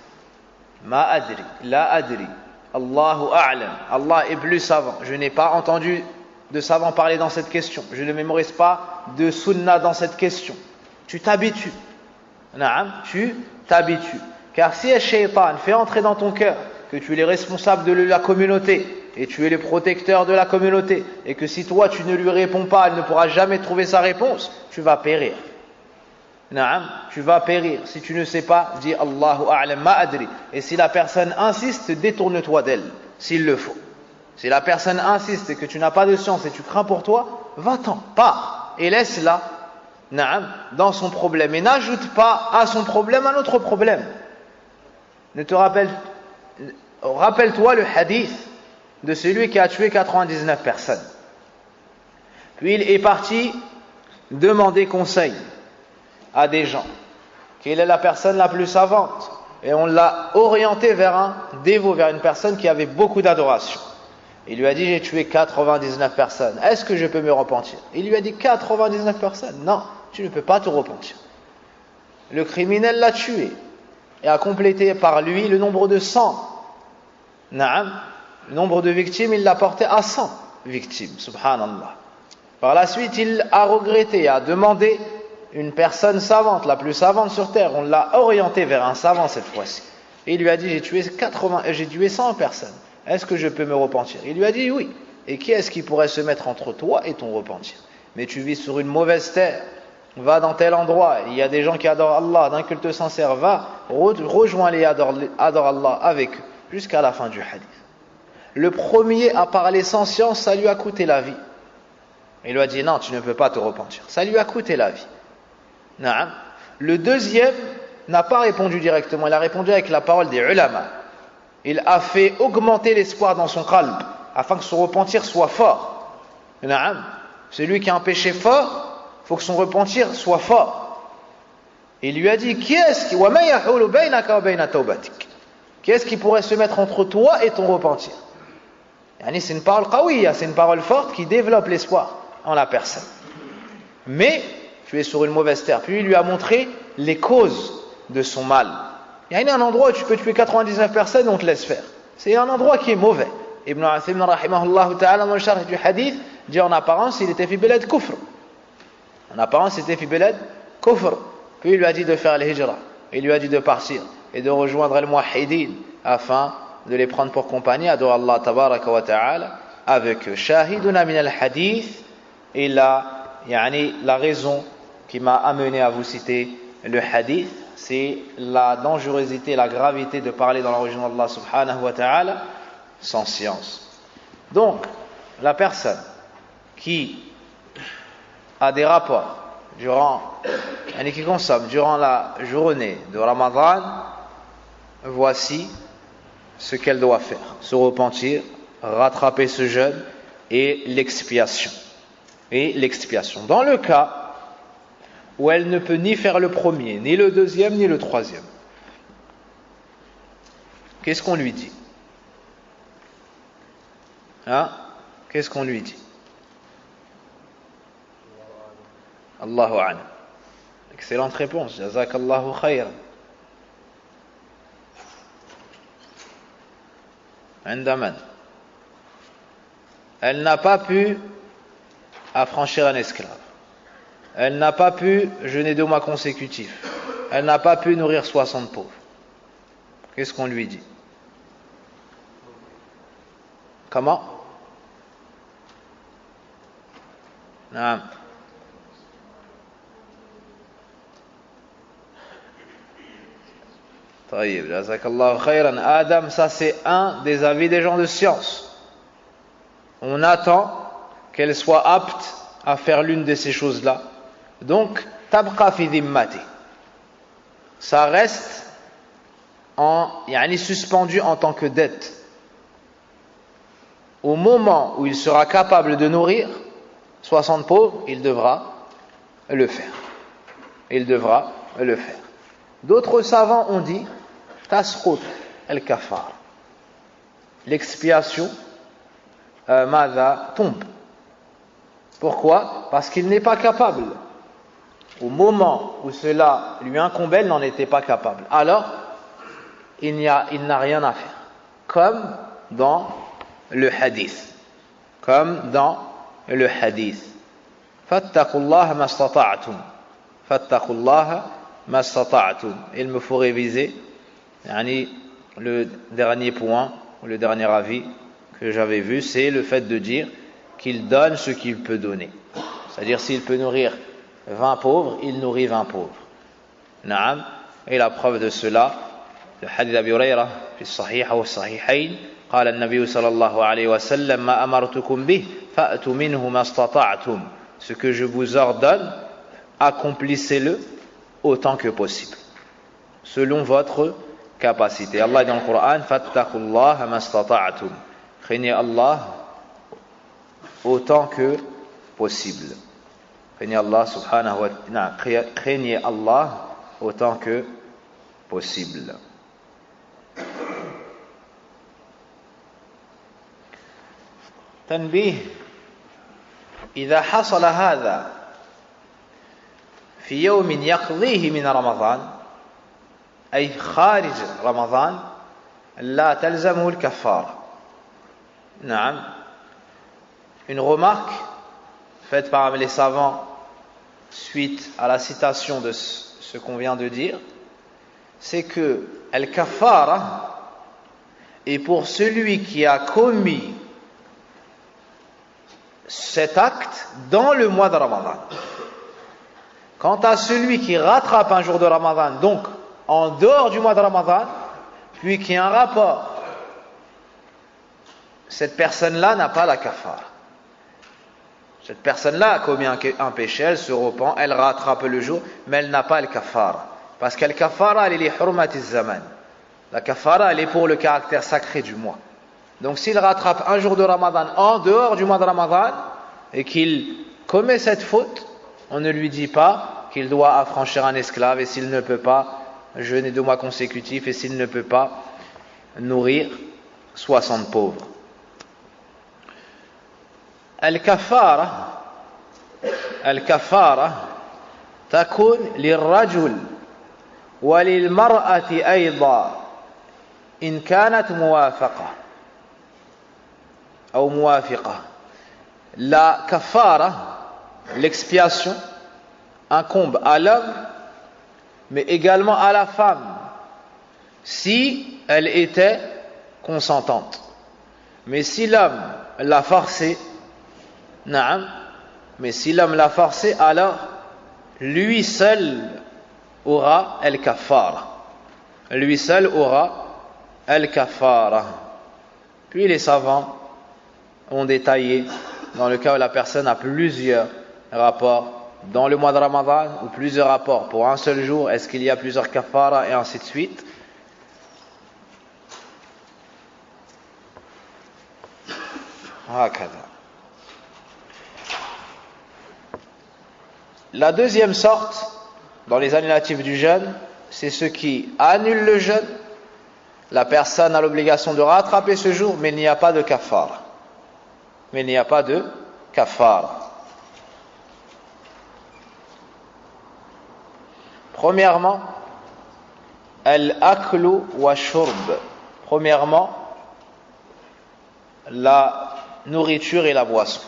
Ma adri, la adri, Allahu a'lam. Allah est plus savant. Je n'ai pas entendu de savants parler dans cette question. Je ne mémorise pas de sunna dans cette question. Tu t'habitues. Naam, tu t'habitues. Car si un shaitan fait entrer dans ton cœur que tu es le responsable de la communauté et tu es le protecteur de la communauté et que si toi tu ne lui réponds pas, elle ne pourra jamais trouver sa réponse, tu vas périr. Naam, tu vas périr. Si tu ne sais pas, dis Allahu a'lam ma adri. Et si la personne insiste, détourne-toi d'elle, s'il le faut. Si la personne insiste et que tu n'as pas de science et tu crains pour toi, va-t'en, pars et laisse-la, naam, dans son problème. Et n'ajoute pas à son problème un autre problème. Ne te Rappelle-toi le hadith de celui qui a tué 99 personnes. Puis il est parti demander conseil à des gens. Quelle est la personne la plus savante? Et on l'a orienté vers un dévot, vers une personne qui avait beaucoup d'adoration. Il lui a dit, j'ai tué 99 personnes. Est-ce que je peux me repentir? Il lui a dit, 99 personnes? Non, tu ne peux pas te repentir. Le criminel l'a tué et a complété par lui le nombre de 100. Naam, le nombre de victimes, il l'a porté à 100 victimes, subhanallah. Par la suite, il a regretté, a demandé une personne savante, la plus savante sur terre. On l'a orienté vers un savant cette fois-ci. Et il lui a dit, j'ai tué 100 personnes. Est-ce que je peux me repentir? Il lui a dit oui. Et qui est-ce qui pourrait se mettre entre toi et ton repentir? Mais tu vis sur une mauvaise terre. Va dans tel endroit. Il y a des gens qui adorent Allah d'un culte sincère. Va, rejoins-les, adore Allah avec eux. Jusqu'à la fin du hadith. Le premier à parler sans science, ça lui a coûté la vie. Il lui a dit non, tu ne peux pas te repentir. Ça lui a coûté la vie. Naam. Le deuxième n'a pas répondu directement. Il a répondu avec la parole des ulama. Il a fait augmenter l'espoir dans son qalb afin que son repentir soit fort. Naam. Celui qui a un péché fort, il faut que son repentir soit fort. Il lui a dit qui est-ce qui pourrait se mettre entre toi et ton repentir? C'est une parole qawiya, c'est une parole forte qui développe l'espoir en la personne. Mais tu es sur une mauvaise terre. Puis il lui a montré les causes de son mal. Il y a un endroit où tu peux tuer 99 personnes et on te laisse faire. C'est un endroit qui est mauvais. Ibn Uthaymin rahimahullah ta'ala dans le charh du hadith dit en apparence il était fi bilad kufr. En apparence il était fi bilad kufr. Puis il lui a dit de faire l'hijra. Il lui a dit de partir et de rejoindre les muwahhidin afin de les prendre pour compagnie, adorer Allah tabaraka wa ta'ala avec eux. Shahiduna min al-hadith, et la raison qui m'a amené à vous citer le hadith, c'est la dangerosité, la gravité de parler dans la religion d'Allah subhanahu wa ta'ala sans science. Donc, la personne qui a des rapports qui consomme durant la journée de Ramadan, voici ce qu'elle doit faire: se repentir, rattraper ce jeûne et l'expiation. Dans le cas où elle ne peut ni faire le premier, ni le deuxième, ni le troisième, qu'est-ce qu'on lui dit? Qu'est-ce qu'on lui dit? Allahu a'lam. Excellente réponse. Jazakallahu khayran. Andaman. Elle n'a pas pu affranchir un esclave. Elle n'a pas pu jeûner 2 mois consécutifs. Elle n'a pas pu nourrir 60 pauvres. Qu'est-ce qu'on lui dit? Comment? Non. Taïb, jazakallahu khayran. Adam, ça c'est un des avis des gens de science. On attend qu'elle soit apte à faire l'une de ces choses-là. Donc, tabqa fi dhimmati. Ça reste suspendu en tant que dette. Au moment où il sera capable de nourrir 60 pauvres, il devra le faire. D'autres savants ont dit tasqut al-kafar. L'expiation tombe. Pourquoi? Parce qu'il n'est pas capable. Au moment où cela lui incombait, il n'en était pas capable. Alors, il n'a rien à faire. Comme dans le hadith. Fattaqullaha mastata'tum. Il me faut réviser le dernier point, le dernier avis que j'avais vu, c'est le fait de dire qu'il donne ce qu'il peut donner. C'est-à-dire s'il peut nourrir 20 pauvres, il nourrit 20 pauvres. Naam. Et la preuve de cela, le hadith d'Abi Hurayra, fi as-Sahih wa as-Sahihayn, قال النبي صلى الله عليه وسلم ما أمرتكم به فأتوا منه ما استطعتم. Ce que je vous ordonne, accomplissez-le autant que possible, selon votre capacité. Allah dit dans le Coran, fattaqullaha mastata'tum. Craignez Allah autant que possible. Craignez Allah subhanahu wa ta'ala. Craignez Allah autant que possible. تنبيه إذا حصل هذا في يوم يقضيه من رمضان أي خارج رمضان لا تلزمه الكفارة. نعم. Une remarque faite par les savants suite à la citation de ce qu'on vient de dire, c'est que al-kafara est pour celui qui a commis cet acte dans le mois de Ramadan. Quant à celui qui rattrape un jour de Ramadan, donc en dehors du mois de Ramadan, puis qui a un rapport, cette personne-là n'a pas la kafara. Cette personne-là a commis un péché, elle se repent, elle rattrape le jour, mais elle n'a pas le kafara. Parce que le kafara, elle est li hurmati zaman. La kafara, elle est pour le caractère sacré du mois. Donc s'il rattrape un jour de Ramadan en dehors du mois de Ramadan et qu'il commet cette faute, on ne lui dit pas qu'il doit affranchir un esclave et s'il ne peut pas jeûner 2 mois consécutifs et s'il ne peut pas nourrir 60 pauvres. الكفارة تكون للرجل وللمرأة أيضا إن كانت موافقة أو موافقة. La kafara, l'expiation, incombe à l'homme, mais également à la femme, si elle était consentante. Mais si l'homme l'a forcé, naam, mais si l'homme l'a forcé, alors lui seul aura al-kafara. Lui seul aura al-kafara. Puis les savants ont détaillé dans le cas où la personne a plusieurs rapports dans le mois de Ramadan ou plusieurs rapports pour un seul jour, est-ce qu'il y a plusieurs kafara et ainsi de suite. La deuxième sorte dans les annulatifs du jeûne, c'est ceux qui annulent le jeûne. La personne a l'obligation de rattraper ce jour, mais il n'y a pas de kafara. Mais il n'y a pas de kafara. Premièrement, al-aklu wa shurb. Premièrement, la nourriture et la boisson.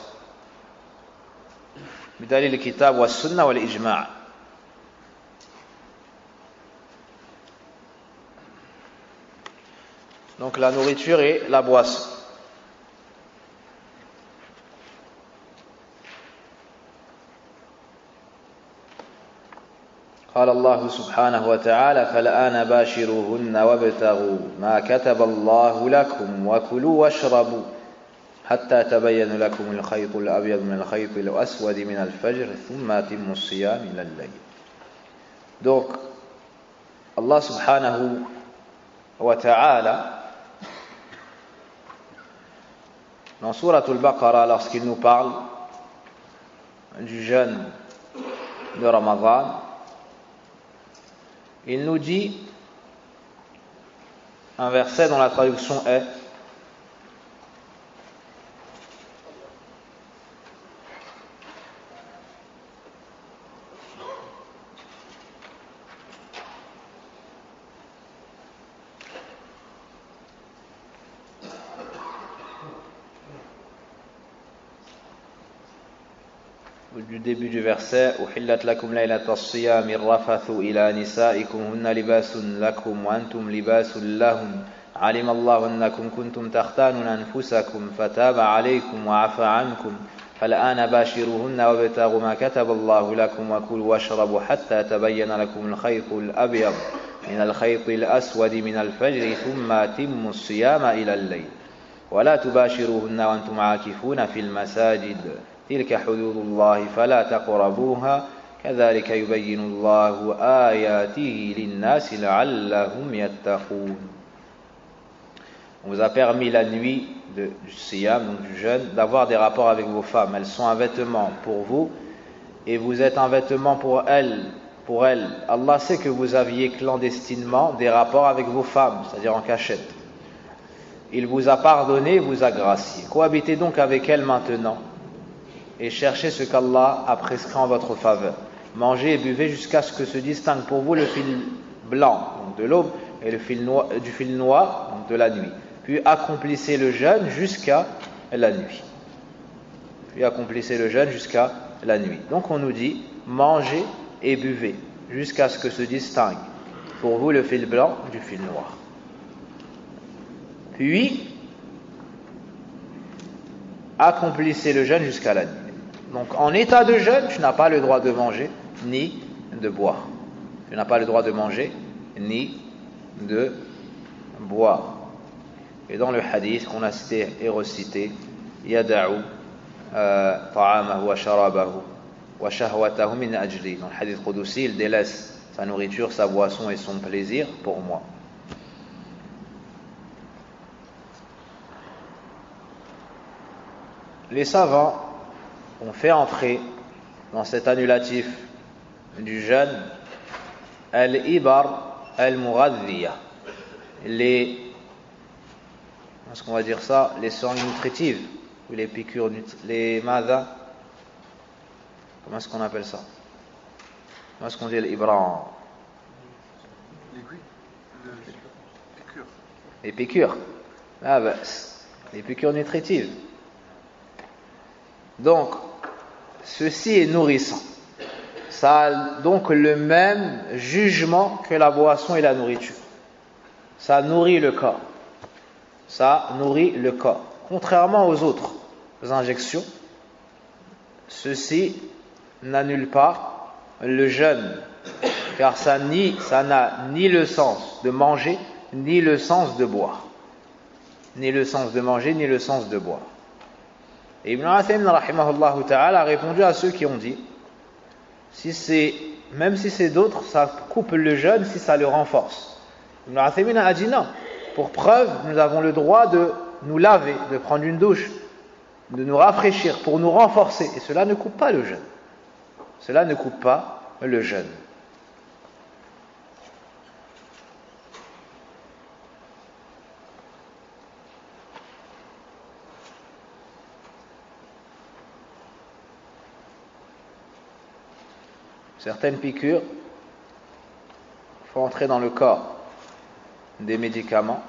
بدليل الكتاب والسنة والإجماع. Donc la nourriture et la boisson. قال الله سبحانه وتعالى فالآن باشروهن وابتغوا ما كتب الله لكم وكلوا واشربوا حتى تبين لكم الخيط الأبيض من الخيط الأسود من الفجر ثم أتموا الصيام إلى الليل. Donc Allah subhanahu wa ta'ala dans Sourate al-Baqarah, lorsqu'il nous parle du jeûne de Ramadan, il nous dit un verset dont la traduction est du début du verset أحلت لكم ليلة الصيام الرفث إلى نسائكم هن لباس لكم وأنتم لباس لهم علم الله أنكم كنتم تختانون أنفسكم فتاب عليكم وعفى عنكم فالآن باشروهن وابتغوا ما كتب الله لكم وكلوا واشربوا حتى تبين لكم الخيط الأبيض من الخيط الأسود من الفجر ثم أتموا الصيام إلى الليل ولا تباشروهن وأنتم عاكفون في المساجد تلك حدود الله فلا تقربوها كذلك يبين الله آياته للناس لعلهم يتقون. On vous a permis la nuit du siyam, donc du jeûne, d'avoir des rapports avec vos femmes. Elles sont un vêtement pour vous et vous êtes un vêtement pour elles. Allah sait que vous aviez clandestinement des rapports avec vos femmes, c'est-à-dire en cachette. Il vous a pardonné, vous a gracié. Cohabitez donc avec elles maintenant et cherchez ce qu'Allah a prescrit en votre faveur. Mangez et buvez jusqu'à ce que se distingue pour vous le fil blanc, donc de l'aube, et le fil noir, du fil noir, donc de la nuit. Puis accomplissez le jeûne jusqu'à la nuit. Donc on nous dit, mangez et buvez jusqu'à ce que se distingue pour vous le fil blanc du fil noir. Puis accomplissez le jeûne jusqu'à la nuit. Donc en état de jeûne, tu n'as pas le droit de manger ni de boire. Tu n'as pas le droit de manger ni de boire. Et dans le hadith qu'on a cité et recité, yada'u ta'amahu wa sharabahu wa shahwatahu min ajli. Dans le hadith Qudusi, il délaisse sa nourriture, sa boisson et son plaisir pour moi. Les savants ont fait entrer dans cet annulatif du jeûne al-ibar al-mughadhiya, est-ce qu'on va dire ça, les seringues nutritives ou les piqûres, les madha, comment est-ce qu'on appelle ça, comment est-ce qu'on dit l'ibra, les piqûres, les piqûres nutritives. Donc ceci est nourrissant, ça a donc le même jugement que la boisson et la nourriture, ça nourrit le corps. Contrairement aux autres injections, ceci n'annule pas le jeûne, car ça n'a ni le sens de manger, ni le sens de boire. Et Ibn Uthaymin rahimahullah ta'ala a répondu à ceux qui ont dit, même si c'est d'autres, ça coupe le jeûne si ça le renforce. Ibn Uthaymin a dit non. Pour preuve, nous avons le droit de nous laver, de prendre une douche, de nous rafraîchir pour nous renforcer. Et cela ne coupe pas le jeûne. Certaines piqûres font entrer dans le corps des médicaments,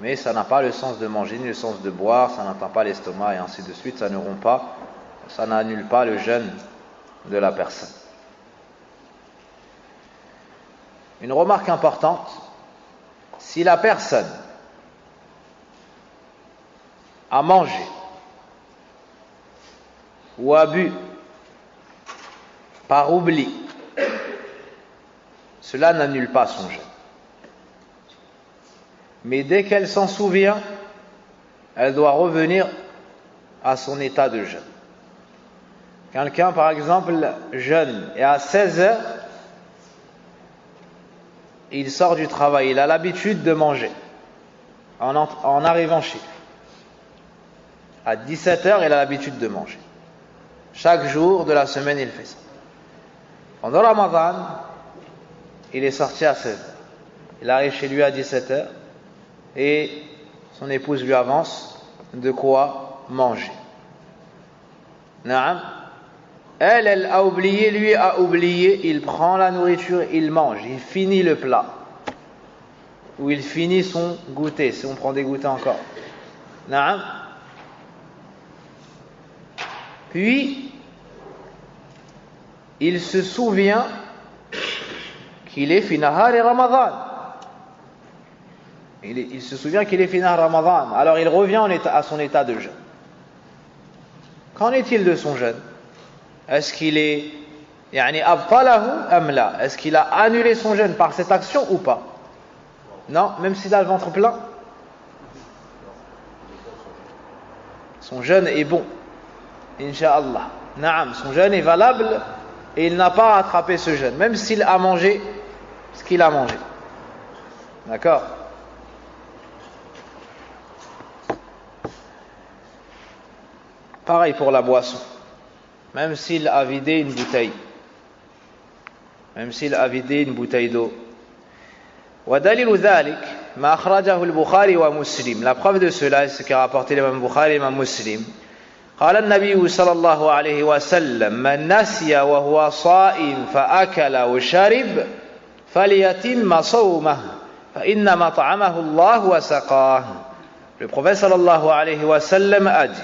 mais ça n'a pas le sens de manger ni le sens de boire, ça n'atteint pas l'estomac et ainsi de suite, ça n'annule pas le jeûne de la personne. Une remarque importante, si la personne a mangé ou a bu par oubli, cela n'annule pas son jeûne. Mais dès qu'elle s'en souvient, elle doit revenir à son état de jeûne. Quelqu'un, par exemple, jeûne et à 16 heures, il sort du travail, il a l'habitude de manger en arrivant chez lui. À 17 heures, il a l'habitude de manger. Chaque jour de la semaine, il fait ça. Pendant Ramadan, il est sorti à 16 heures. Il arrive chez lui à 17 heures. Et son épouse lui avance de quoi manger. Naam. Elle a oublié, lui a oublié, il prend la nourriture, il mange, il finit le plat. Ou il finit son goûter, si on prend des goûters encore. Naam. Puis, il se souvient qu'il est fi nahari Ramadan. Il se souvient qu'il est fi nahari Ramadan. Alors il revient à son état de jeûne. Qu'en est-il de son jeûne? Est-ce qu'il est abtalahu am la? Est-ce qu'il a annulé son jeûne par cette action ou pas? Non, même s'il a le ventre plein. Son jeûne est bon. Inch'Allah. Naam, son jeûne est valable et il n'a pas rattrapé ce jeûne, même s'il a mangé ce qu'il a mangé. D'accord? Pareil pour la boisson. Même s'il a vidé une bouteille. Même s'il a vidé une bouteille d'eau. وَدَلِيلُ ذَلِكَ مَا أَخْرَجَهُ الْبُخَارِي وَمُسْلِمٌ. La preuve de cela, c'est ce qu'a rapporté l'imam Bukhari et l'imam Muslim. قال النبي صلى الله عليه وسلم من نسي وهو صائم فأكل وشرب فليتم صومه فإنما طعمه الله وسقاه. Le prophète sallallahu alayhi wa sallam a dit: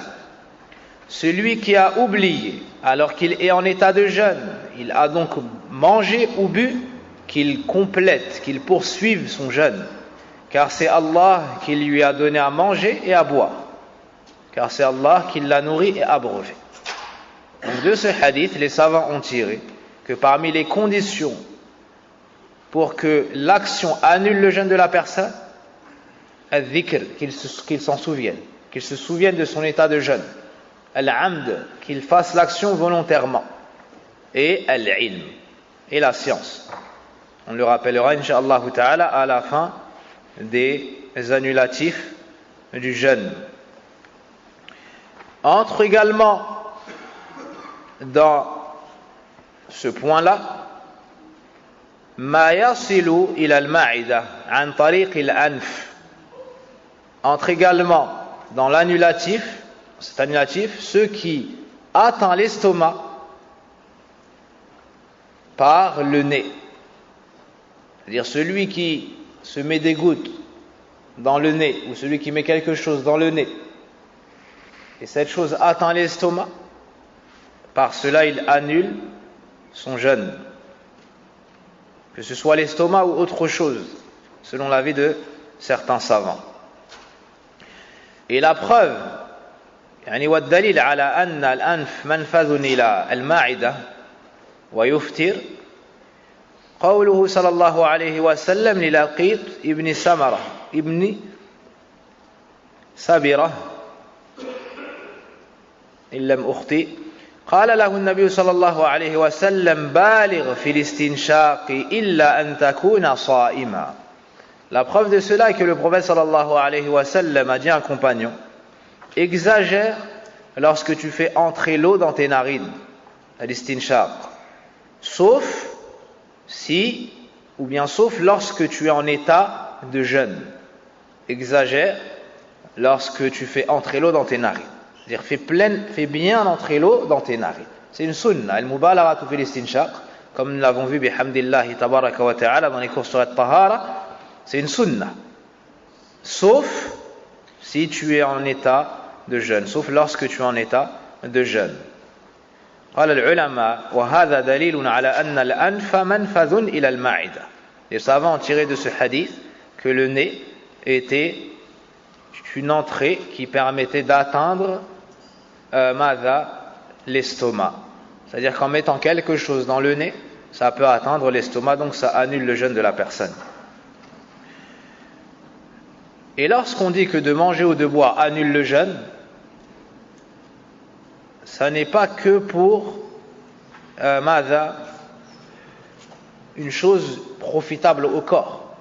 celui qui a oublié alors qu'il est en état de jeûne, il a donc mangé ou bu, qu'il complète, qu'il poursuive son jeûne, car c'est Allah qui lui a donné à manger et à boire, car c'est Allah qui l'a nourri et abreuvé. Donc de ce hadith, les savants ont tiré que parmi les conditions pour que l'action annule le jeûne de la personne, al-dhikr, qu'il s'en souvienne, qu'il se souvienne de son état de jeûne, al-amd, qu'il fasse l'action volontairement, et al-ilm, et la science. On le rappellera, incha'Allah ta'ala, à la fin des annulatifs du jeûne. Entre également dans ce point-là ma yasilu ila al-ma'ida an tariq al-anf. Entre également dans l'annulatif, cet annulatif, ce qui atteint l'estomac par le nez. C'est-à-dire celui qui se met des gouttes dans le nez, ou celui qui met quelque chose dans le nez, et cette chose atteint l'estomac, par cela il annule son jeûne, que ce soit l'estomac ou autre chose, selon l'avis de certains savants. Et la preuve, يعني والدليل على أن الأنف منفذ إلى المعدة ويفطر قوله صلى الله عليه وسلم للقيط ابن سمرة ابن سبرة إن لم أخطئ قال له النبي صلى الله عليه وسلم بالغ في الاستنشاق إلا أن تكون صائما. La preuve de cela est que le prophète sallallahu alayhi wa sallam a dit à un compagnon: exagère lorsque tu fais entrer l'eau dans tes narines, al-istinshaq, sauf si, ou bien sauf lorsque tu es en état de jeûne. Exagère lorsque tu fais entrer l'eau dans tes narines. C'est-à-dire fais bien entrer l'eau dans tes narines. C'est une sunna, al-mubalagha fi al-istinshaq, comme nous l'avons vu bihamdillahi tabaraka wa ta'ala dans les cours sur at-tahara. C'est une sunna, sauf si tu es en état de jeûne, sauf lorsque tu es en état de jeûne. قال العلماء وهذا دليل على أن الأنف منفذ إلى المعدة. Les savants ont tiré de ce hadith que le nez était une entrée qui permettait d'atteindre l'estomac. C'est-à-dire qu'en mettant quelque chose dans le nez, ça peut atteindre l'estomac, donc ça annule le jeûne de la personne. Et lorsqu'on dit que de manger ou de boire annule le jeûne, ça n'est pas que pour une chose profitable au corps.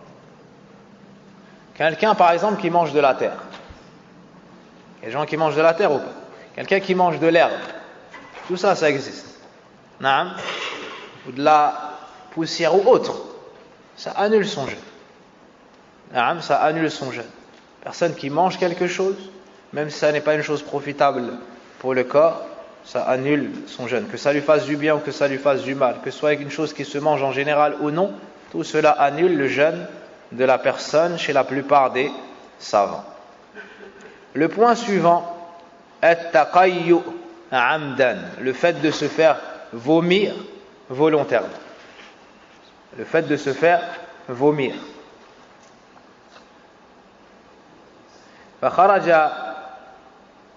Quelqu'un par exemple qui mange de la terre. Il y a des gens qui mangent de la terre ou pas? Quelqu'un qui mange de l'herbe. Tout ça, ça existe. Naam. Ou de la poussière ou autre. Ça annule son jeûne. Naam, ça annule son jeûne. Personne qui mange quelque chose, même si ça n'est pas une chose profitable pour le corps, ça annule son jeûne. Que ça lui fasse du bien ou que ça lui fasse du mal, que ce soit une chose qui se mange en général ou non, tout cela annule le jeûne de la personne chez la plupart des savants. Le point suivant, at-taqayyu amdan, le fait de se faire vomir volontairement. Le fait de se faire vomir. فخرج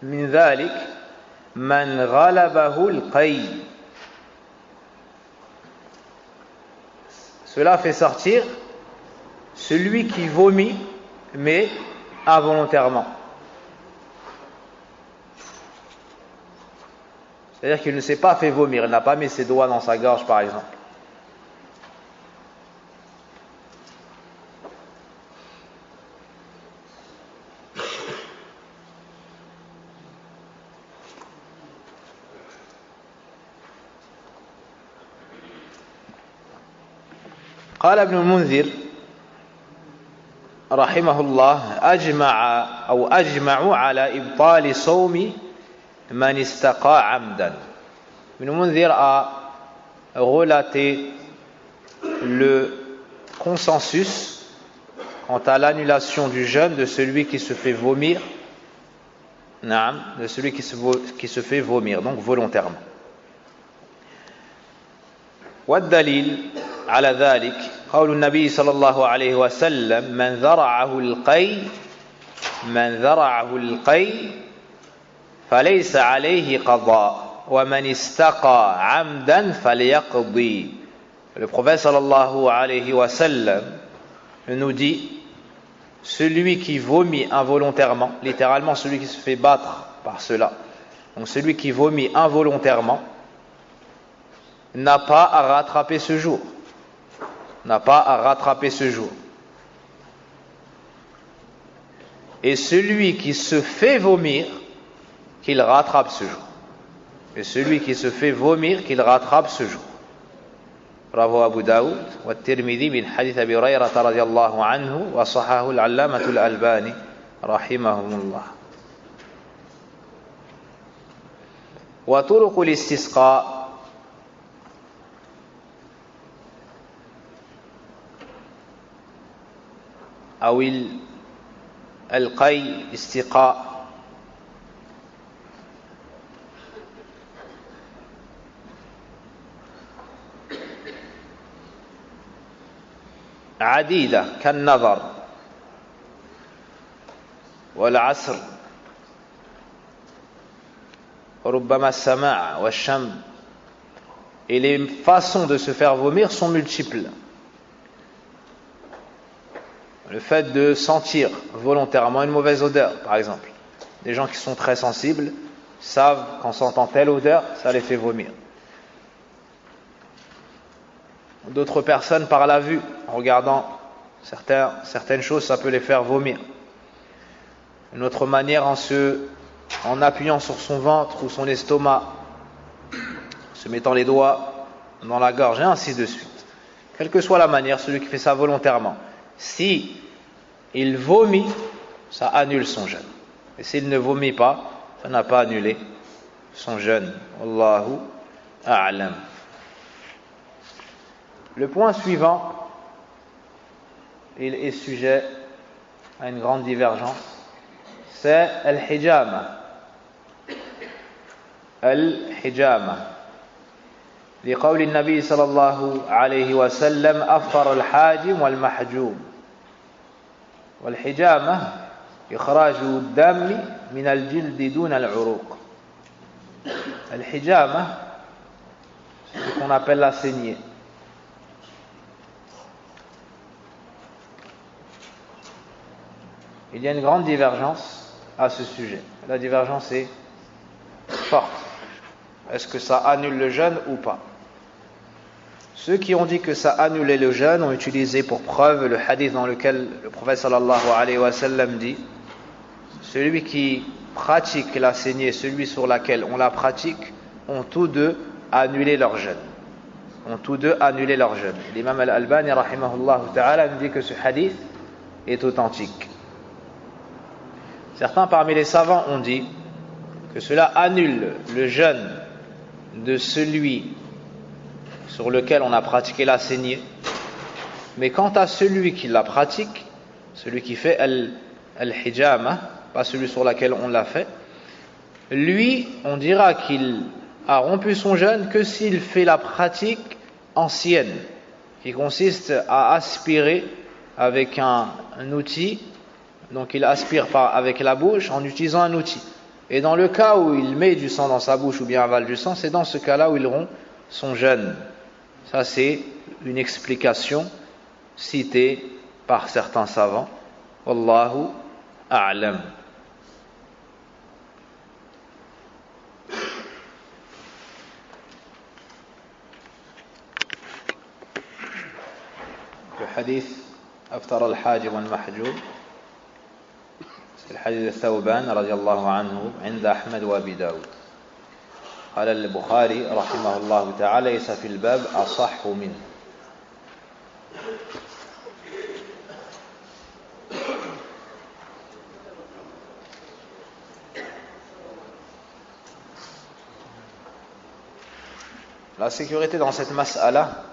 من ذلك من غلبه القي. Cela fait sortir celui qui vomit mais involontairement. C'est-à-dire qu'il ne s'est pas fait vomir, il n'a pas mis ses doigts dans sa gorge par exemple. قال ابن المنذر رحمه الله أجمع على إبطال صوم من استقى عمدا. Ibn Munzir a relaté le consensus quant à l'annulation du jeûne de celui qui se fait vomir, de celui qui se fait vomir, donc volontairement. والدليل على ذلك قول النبي صلى الله عليه وسلم من ذرعه القي فليس عليه قضاء ومن استقى عمدا فليقضي. Le prophète sallallahu alayhi wa sallam nous dit, celui qui vomit involontairement, littéralement celui qui se fait battre par cela, donc celui qui vomit involontairement n'a pas à rattraper ce jour. N'a pas à rattraper ce jour. Et celui qui se fait vomir, qu'il rattrape ce jour. Et celui qui se fait vomir, qu'il rattrape ce jour. رواه أبو داود والترمذي من حديث أبي هريرة رضي الله عنه وصححه العلامة الألباني رحمهم الله. وطرق الاستسقاء أو القي استقاء عديدة كالنظر والعسر وربما السماع والشم. Et les façons de se faire vomir sont multiples. Le fait de sentir volontairement une mauvaise odeur, par exemple. Des gens qui sont très sensibles savent qu'en sentant telle odeur, ça les fait vomir. D'autres personnes par la vue, en regardant certaines choses, ça peut les faire vomir. Une autre manière en appuyant sur son ventre ou son estomac, se mettant les doigts dans la gorge et ainsi de suite. Quelle que soit la manière, celui qui fait ça volontairement, si il vomit, ça annule son jeûne. Et s'il ne vomit pas, ça n'a pas annulé son jeûne. Wallahu a'lam. Le point suivant, il est sujet à une grande divergence, c'est al-hijama. Al-hijama. لقول النبي صلى الله عليه وسلم أفطر الحاجم والمحجوم. والحجامة إخراج الدم من الجلد دون العروق. الحجامة, c'est ce qu'on appelle la saignée. Il y a une grande divergence à ce sujet. La divergence est forte. Est-ce que ça annule le jeûne ou pas? Ceux qui ont dit que ça annulait le jeûne ont utilisé pour preuve le hadith dans lequel le prophète sallallahu alayhi wa sallam dit: celui qui pratique la saignée, celui sur laquelle on la pratique, ont tous deux annulé leur jeûne. Ont tous deux annulé leur jeûne. L'imam al-Albani rahimahullah ta'ala nous dit que ce hadith est authentique. Certains parmi les savants ont dit que cela annule le jeûne de celui sur lequel on a pratiqué la saignée, mais quant à celui qui la pratique, celui qui fait al-hijama, pas celui sur lequel on l'a fait, lui, on dira qu'il a rompu son jeûne que s'il fait la pratique ancienne, qui consiste à aspirer avec un outil. Donc il aspire avec la bouche en utilisant un outil. Et dans le cas où il met du sang dans sa bouche ou bien avale du sang, c'est dans ce cas-là où il rompt son jeûne. Ça, c'est une explication citée par certains savants. Wallahu a'lam. hadith أفطر الحاجب والمحجوب, c'est le hadith de Thawban رضي الله عنه عند أحمد وأبي داود. قال البخاري رحمه الله تعالى ليس في الباب أصح منه. La sécurité dans cette mas'ala,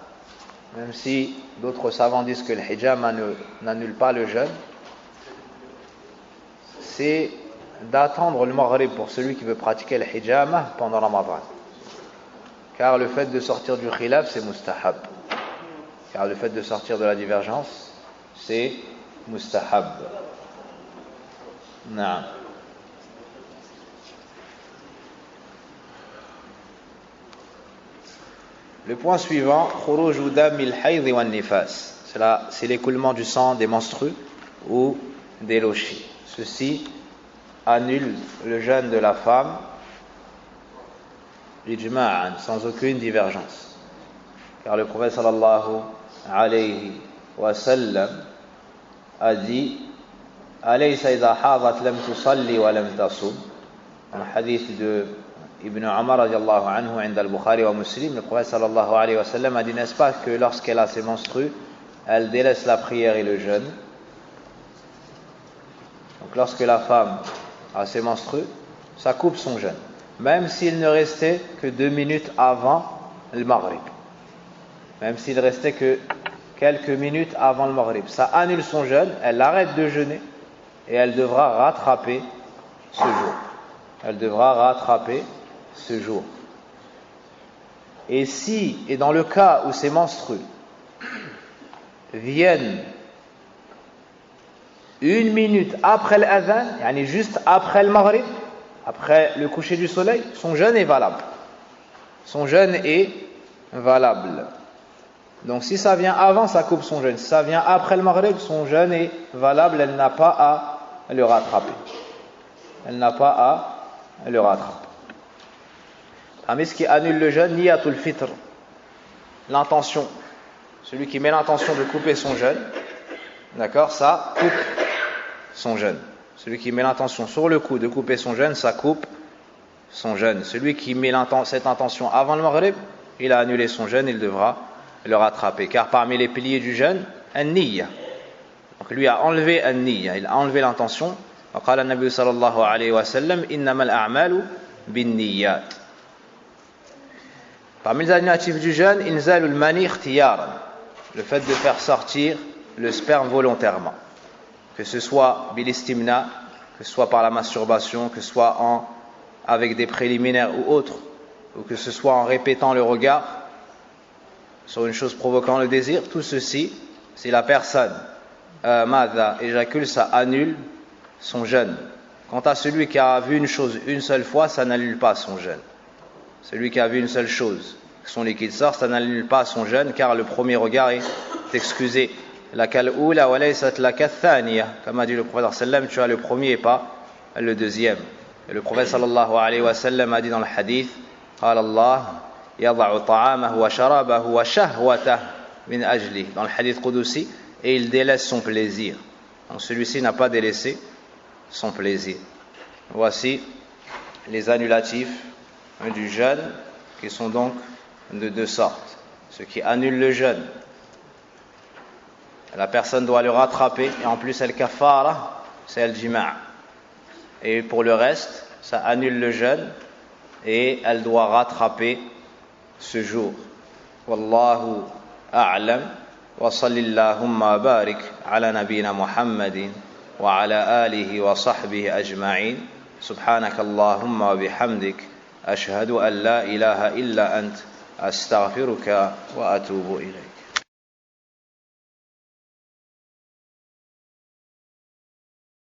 même si d'autres savants disent que le hijab n'annule pas le jeûne, c'est d'attendre le maghrib pour celui qui veut pratiquer le hijama pendant Ramadan. Car le fait de sortir du khilaf, c'est mustahab. Car le fait de sortir de la divergence, c'est mustahab. Naam. Le point suivant, khuruju damil hayd wan nifas. C'est l'écoulement du sang des menstrues ou des lochis. Ceci annule le jeûne de la femme, ijma'an, sans aucune divergence. Car le prophète sallallahu alayhi wa sallam a dit alaysa idha hadat lam tusalli wa lam tasum. Un hadith de Ibn Umar radiallahu anhu عند البخاري ومسلم, le prophète sallallahu alayhi wa sallam a dit, n'est-ce pas que lorsqu'elle a ses menstrues, elle délaisse la prière et le jeûne. Donc lorsque la femme a ses menstrues, ça coupe son jeûne, même s'il ne restait que 2 minutes avant le maghrib, même s'il restait que quelques minutes avant le maghrib, ça annule son jeûne, elle arrête de jeûner et elle devra rattraper ce jour. Elle devra rattraper ce jour. Et dans le cas où ces menstrues viennent 1 minute après l'adhan, yani juste après le maghrib, après le coucher du soleil, son jeûne est valable. Son jeûne est valable. Donc si ça vient avant, ça coupe son jeûne. Si ça vient après le maghrib, son jeûne est valable, elle n'a pas à le rattraper. Elle n'a pas à le rattraper. Parmi ce qui annule le jeûne, niyatul fitr, l'intention. Celui qui met l'intention de couper son jeûne, d'accord, ça coupe son jeûne. Celui qui met l'intention sur le coup de couper son jeûne, ça coupe son jeûne. Celui qui met cette intention avant le maghrib, il a annulé son jeûne, il devra le rattraper. Car parmi les piliers du jeûne, an-niyya. Donc lui a enlevé an-niyya, il a enlevé l'intention. وقال النبي صلى الله عليه وسلم إنما الأعمال بالنيات. Parmi les annulatifs du jeûne, inzalul mani ikhtiyaran, le fait de faire sortir le sperme volontairement, que ce soit bilistimna, que ce soit par la masturbation, que ce soit avec des préliminaires ou autres, ou que ce soit en répétant le regard sur une chose provoquant le désir. Tout ceci, si la personne éjacule, ça annule son jeûne. Quant à celui qui a vu une chose une seule fois, ça n'annule pas son jeûne. Celui qui a vu une seule chose, son liquide sort, ça n'annule pas son jeûne, car le premier regard est excusé. La kal'oula wa laysat la kathaniya, comme a dit le prophète sallam, tu as le premier et pas le deuxième. Et le prophète sallallahu alayhi wa sallam a dit dans le hadith, qala Allah yada'u ta'amahu wa sharabahu wa shahwatahu min ajli, dans le hadith qudusi, et il délaisse son plaisir. Donc celui-ci n'a pas délaissé son plaisir. Voici les annulatifs du jeûne, qui sont donc de 2 sortes. Ce qui annule le jeûne, la personne doit le rattraper, et en plus elle kafara, c'est le jima'. Et pour le reste, ça annule le jeûne et elle doit rattraper ce jour. Wallahu a'lam, wa sallillahumma barik ala nabina Muhammadin wa ala alihi wa sahbihi ajma'in. Subhanakallahumma wa bihamdik, ashhadu an la ilaha illa ant, astaghfiruka wa atubu ilayk.